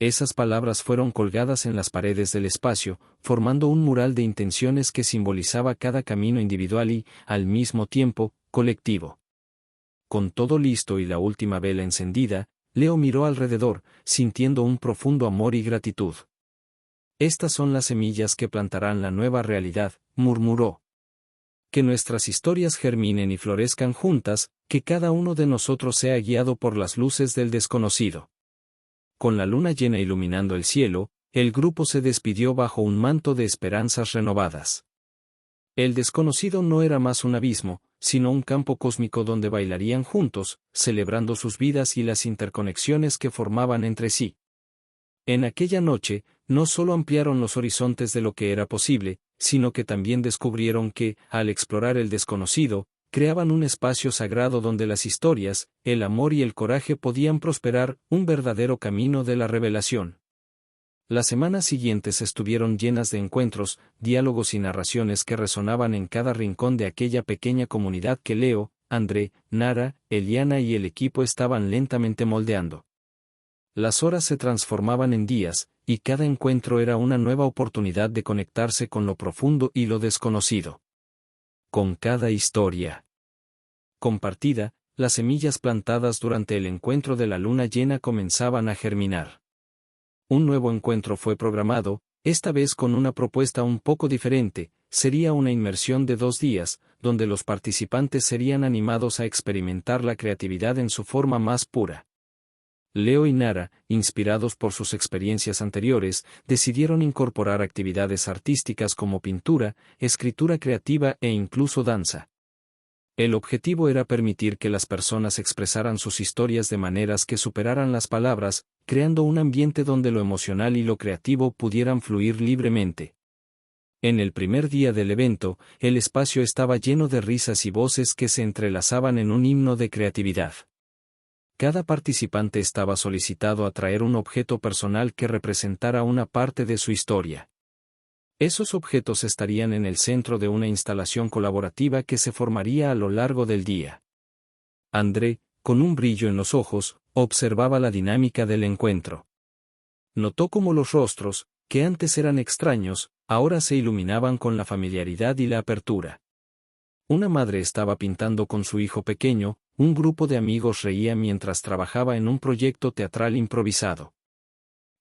Esas palabras fueron colgadas en las paredes del espacio, formando un mural de intenciones que simbolizaba cada camino individual y, al mismo tiempo, colectivo. Con todo listo y la última vela encendida, Leo miró alrededor, sintiendo un profundo amor y gratitud. Estas son las semillas que plantarán la nueva realidad, murmuró. Que nuestras historias germinen y florezcan juntas, que cada uno de nosotros sea guiado por las luces del desconocido. Con la luna llena iluminando el cielo, el grupo se despidió bajo un manto de esperanzas renovadas. El desconocido no era más un abismo, sino un campo cósmico donde bailarían juntos, celebrando sus vidas y las interconexiones que formaban entre sí. En aquella noche, no solo ampliaron los horizontes de lo que era posible, sino que también descubrieron que, al explorar el desconocido, creaban un espacio sagrado donde las historias, el amor y el coraje podían prosperar, un verdadero camino de la revelación. Las semanas siguientes estuvieron llenas de encuentros, diálogos y narraciones que resonaban en cada rincón de aquella pequeña comunidad que Leo, André, Nara, Eliana y el equipo estaban lentamente moldeando. Las horas se transformaban en días, y cada encuentro era una nueva oportunidad de conectarse con lo profundo y lo desconocido. Con cada historia compartida, las semillas plantadas durante el encuentro de la luna llena comenzaban a germinar. Un nuevo encuentro fue programado, esta vez con una propuesta un poco diferente. Sería una inmersión de 2 días, donde los participantes serían animados a experimentar la creatividad en su forma más pura. Leo y Nara, inspirados por sus experiencias anteriores, decidieron incorporar actividades artísticas como pintura, escritura creativa e incluso danza. El objetivo era permitir que las personas expresaran sus historias de maneras que superaran las palabras, creando un ambiente donde lo emocional y lo creativo pudieran fluir libremente. En el primer día del evento, el espacio estaba lleno de risas y voces que se entrelazaban en un himno de creatividad. Cada participante estaba solicitado a traer un objeto personal que representara una parte de su historia. Esos objetos estarían en el centro de una instalación colaborativa que se formaría a lo largo del día. André, con un brillo en los ojos, observaba la dinámica del encuentro. Notó cómo los rostros, que antes eran extraños, ahora se iluminaban con la familiaridad y la apertura. Una madre estaba pintando con su hijo pequeño, un grupo de amigos reía mientras trabajaba en un proyecto teatral improvisado.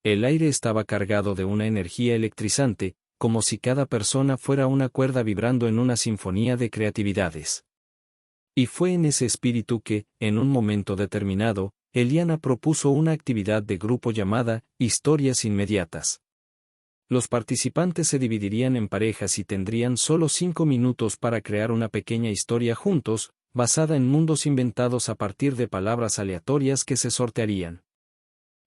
El aire estaba cargado de una energía electrizante, como si cada persona fuera una cuerda vibrando en una sinfonía de creatividades. Y fue en ese espíritu que, en un momento determinado, Eliana propuso una actividad de grupo llamada Historias Inmediatas. Los participantes se dividirían en parejas y tendrían solo 5 minutos para crear una pequeña historia juntos, basada en mundos inventados a partir de palabras aleatorias que se sortearían.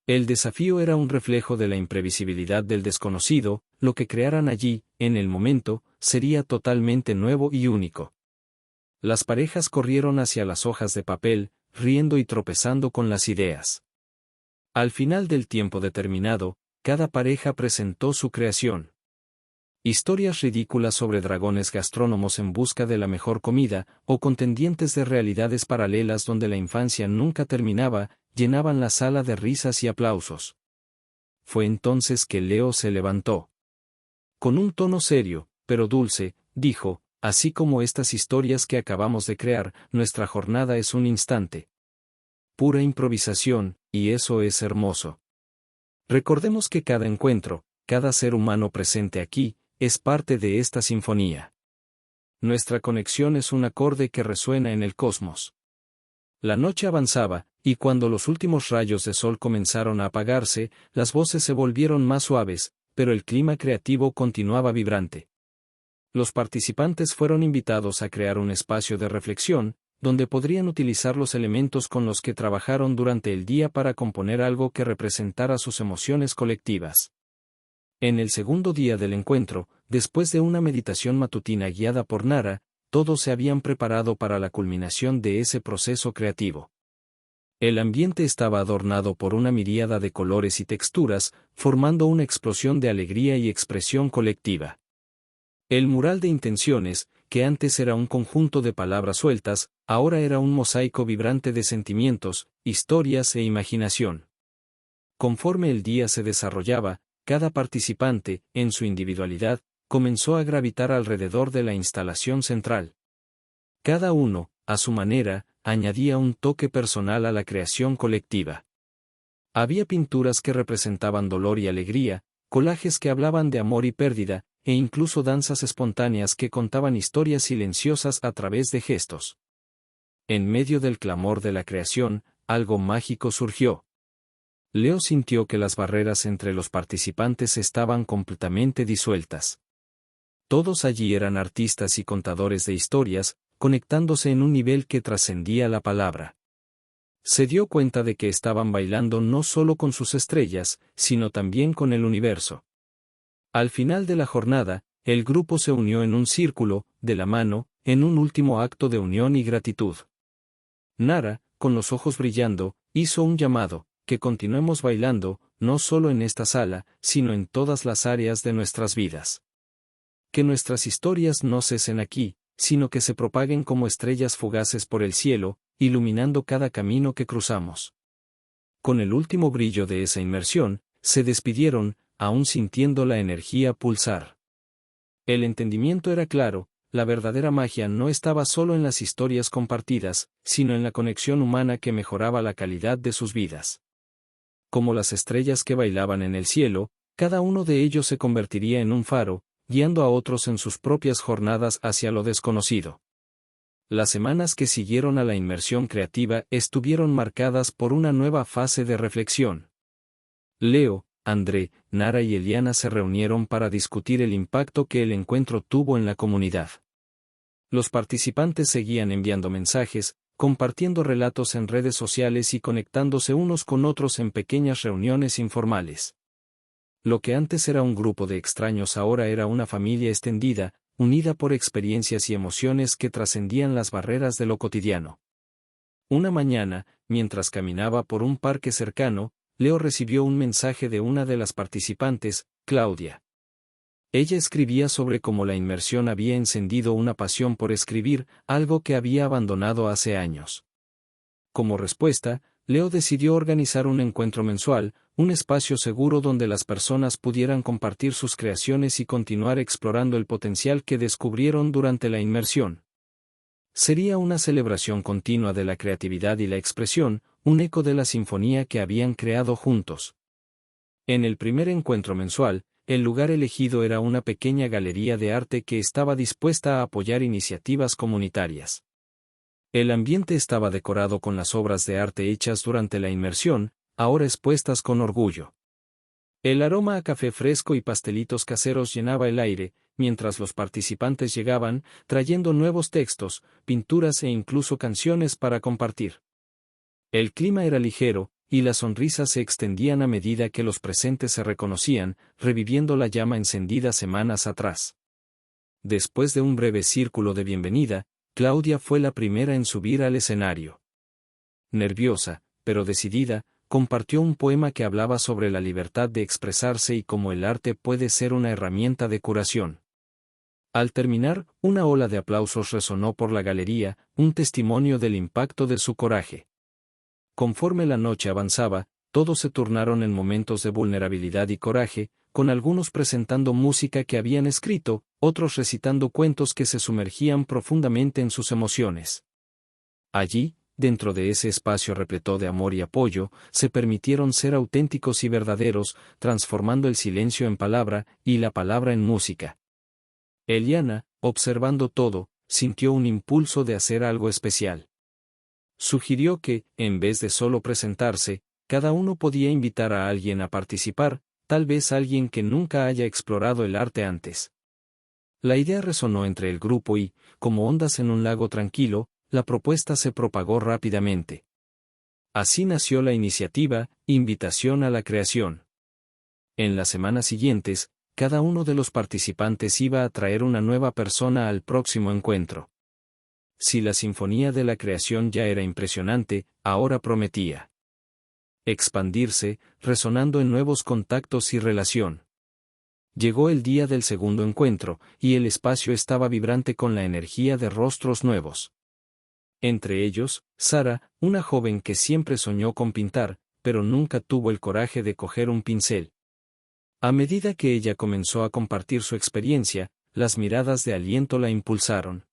El desafío era un reflejo de la imprevisibilidad del desconocido, lo que crearan allí, en el momento, sería totalmente nuevo y único. Las parejas corrieron hacia las hojas de papel, riendo y tropezando con las ideas. Al final del tiempo determinado, cada pareja presentó su creación. Historias ridículas sobre dragones gastrónomos en busca de la mejor comida, o contendientes de realidades paralelas donde la infancia nunca terminaba, llenaban la sala de risas y aplausos. Fue entonces que Leo se levantó. Con un tono serio, pero dulce, dijo, así como estas historias que acabamos de crear, nuestra jornada es un instante. Pura improvisación, y eso es hermoso. Recordemos que cada encuentro, cada ser humano presente aquí, es parte de esta sinfonía. Nuestra conexión es un acorde que resuena en el cosmos. La noche avanzaba, y cuando los últimos rayos de sol comenzaron a apagarse, las voces se volvieron más suaves, pero el clima creativo continuaba vibrante. Los participantes fueron invitados a crear un espacio de reflexión, donde podrían utilizar los elementos con los que trabajaron durante el día para componer algo que representara sus emociones colectivas. En el segundo día del encuentro, después de una meditación matutina guiada por Nara, todos se habían preparado para la culminación de ese proceso creativo. El ambiente estaba adornado por una miríada de colores y texturas, formando una explosión de alegría y expresión colectiva. El mural de intenciones, que antes era un conjunto de palabras sueltas, ahora era un mosaico vibrante de sentimientos, historias e imaginación. Conforme el día se desarrollaba, cada participante, en su individualidad, comenzó a gravitar alrededor de la instalación central. Cada uno, a su manera, añadía un toque personal a la creación colectiva. Había pinturas que representaban dolor y alegría, collages que hablaban de amor y pérdida, e incluso danzas espontáneas que contaban historias silenciosas a través de gestos. En medio del clamor de la creación, algo mágico surgió. Leo sintió que las barreras entre los participantes estaban completamente disueltas. Todos allí eran artistas y contadores de historias, conectándose en un nivel que trascendía la palabra. Se dio cuenta de que estaban bailando no solo con sus estrellas, sino también con el universo. Al final de la jornada, el grupo se unió en un círculo, de la mano, en un último acto de unión y gratitud. Nara, con los ojos brillando, hizo un llamado, que continuemos bailando, no solo en esta sala, sino en todas las áreas de nuestras vidas. Que nuestras historias no cesen aquí, sino que se propaguen como estrellas fugaces por el cielo, iluminando cada camino que cruzamos. Con el último brillo de esa inmersión, se despidieron, aún sintiendo la energía pulsar. El entendimiento era claro, la verdadera magia no estaba solo en las historias compartidas, sino en la conexión humana que mejoraba la calidad de sus vidas. Como las estrellas que bailaban en el cielo, cada uno de ellos se convertiría en un faro, guiando a otros en sus propias jornadas hacia lo desconocido. Las semanas que siguieron a la inmersión creativa estuvieron marcadas por una nueva fase de reflexión. Leo, André, Nara y Eliana se reunieron para discutir el impacto que el encuentro tuvo en la comunidad. Los participantes seguían enviando mensajes, compartiendo relatos en redes sociales y conectándose unos con otros en pequeñas reuniones informales. Lo que antes era un grupo de extraños ahora era una familia extendida, unida por experiencias y emociones que trascendían las barreras de lo cotidiano. Una mañana, mientras caminaba por un parque cercano, Leo recibió un mensaje de una de las participantes, Claudia. Ella escribía sobre cómo la inmersión había encendido una pasión por escribir, algo que había abandonado hace años. Como respuesta, Leo decidió organizar un encuentro mensual, un espacio seguro donde las personas pudieran compartir sus creaciones y continuar explorando el potencial que descubrieron durante la inmersión. Sería una celebración continua de la creatividad y la expresión, un eco de la sinfonía que habían creado juntos. En el primer encuentro mensual, el lugar elegido era una pequeña galería de arte que estaba dispuesta a apoyar iniciativas comunitarias. El ambiente estaba decorado con las obras de arte hechas durante la inmersión, ahora expuestas con orgullo. El aroma a café fresco y pastelitos caseros llenaba el aire, mientras los participantes llegaban, trayendo nuevos textos, pinturas e incluso canciones para compartir. El clima era ligero, y las sonrisas se extendían a medida que los presentes se reconocían, reviviendo la llama encendida semanas atrás. Después de un breve círculo de bienvenida, Claudia fue la primera en subir al escenario. Nerviosa, pero decidida, compartió un poema que hablaba sobre la libertad de expresarse y cómo el arte puede ser una herramienta de curación. Al terminar, una ola de aplausos resonó por la galería, un testimonio del impacto de su coraje. Conforme la noche avanzaba, todos se turnaron en momentos de vulnerabilidad y coraje, con algunos presentando música que habían escrito, otros recitando cuentos que se sumergían profundamente en sus emociones. Allí, dentro de ese espacio repleto de amor y apoyo, se permitieron ser auténticos y verdaderos, transformando el silencio en palabra y la palabra en música. Eliana, observando todo, sintió un impulso de hacer algo especial. Sugirió que, en vez de solo presentarse, cada uno podía invitar a alguien a participar, tal vez alguien que nunca haya explorado el arte antes. La idea resonó entre el grupo y, como ondas en un lago tranquilo, la propuesta se propagó rápidamente. Así nació la iniciativa, Invitación a la Creación. En las semanas siguientes, cada uno de los participantes iba a traer una nueva persona al próximo encuentro. Si la sinfonía de la creación ya era impresionante, ahora prometía expandirse, resonando en nuevos contactos y relación. Llegó el día del segundo encuentro, y el espacio estaba vibrante con la energía de rostros nuevos. Entre ellos, Sara, una joven que siempre soñó con pintar, pero nunca tuvo el coraje de coger un pincel. A medida que ella comenzó a compartir su experiencia, las miradas de aliento la impulsaron.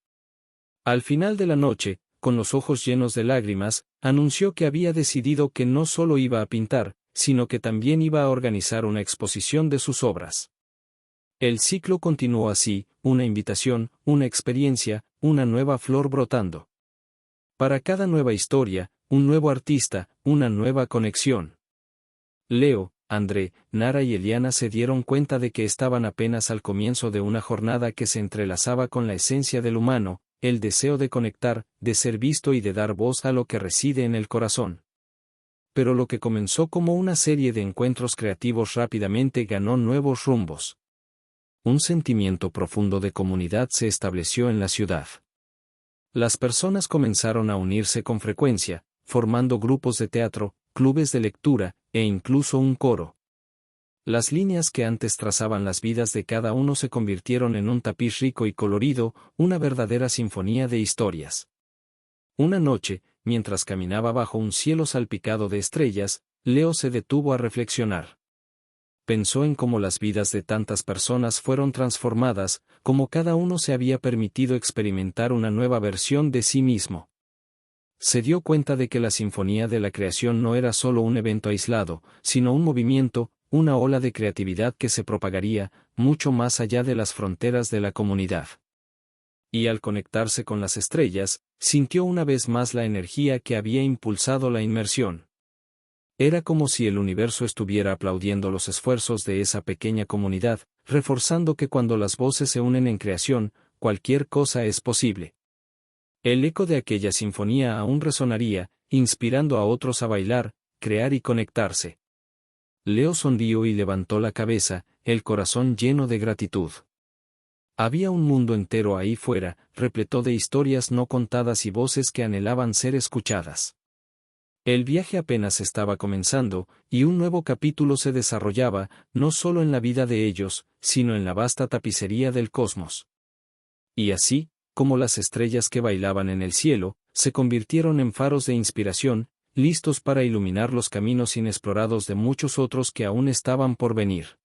Al final de la noche, con los ojos llenos de lágrimas, anunció que había decidido que no solo iba a pintar, sino que también iba a organizar una exposición de sus obras. El ciclo continuó así, una invitación, una experiencia, una nueva flor brotando. Para cada nueva historia, un nuevo artista, una nueva conexión. Leo, André, Nara y Eliana se dieron cuenta de que estaban apenas al comienzo de una jornada que se entrelazaba con la esencia del humano, el deseo de conectar, de ser visto y de dar voz a lo que reside en el corazón. Pero lo que comenzó como una serie de encuentros creativos rápidamente ganó nuevos rumbos. Un sentimiento profundo de comunidad se estableció en la ciudad. Las personas comenzaron a unirse con frecuencia, formando grupos de teatro, clubes de lectura, e incluso un coro. Las líneas que antes trazaban las vidas de cada uno se convirtieron en un tapiz rico y colorido, una verdadera sinfonía de historias. Una noche, mientras caminaba bajo un cielo salpicado de estrellas, Leo se detuvo a reflexionar. Pensó en cómo las vidas de tantas personas fueron transformadas, cómo cada uno se había permitido experimentar una nueva versión de sí mismo. Se dio cuenta de que la sinfonía de la creación no era solo un evento aislado, sino un movimiento, una ola de creatividad que se propagaría, mucho más allá de las fronteras de la comunidad. Y al conectarse con las estrellas, sintió una vez más la energía que había impulsado la inmersión. Era como si el universo estuviera aplaudiendo los esfuerzos de esa pequeña comunidad, reforzando que cuando las voces se unen en creación, cualquier cosa es posible. El eco de aquella sinfonía aún resonaría, inspirando a otros a bailar, crear y conectarse. Leo sonrió y levantó la cabeza, el corazón lleno de gratitud. Había un mundo entero ahí fuera, repleto de historias no contadas y voces que anhelaban ser escuchadas. El viaje apenas estaba comenzando, y un nuevo capítulo se desarrollaba, no solo en la vida de ellos, sino en la vasta tapicería del cosmos. Y así, como las estrellas que bailaban en el cielo, se convirtieron en faros de inspiración, listos para iluminar los caminos inexplorados de muchos otros que aún estaban por venir.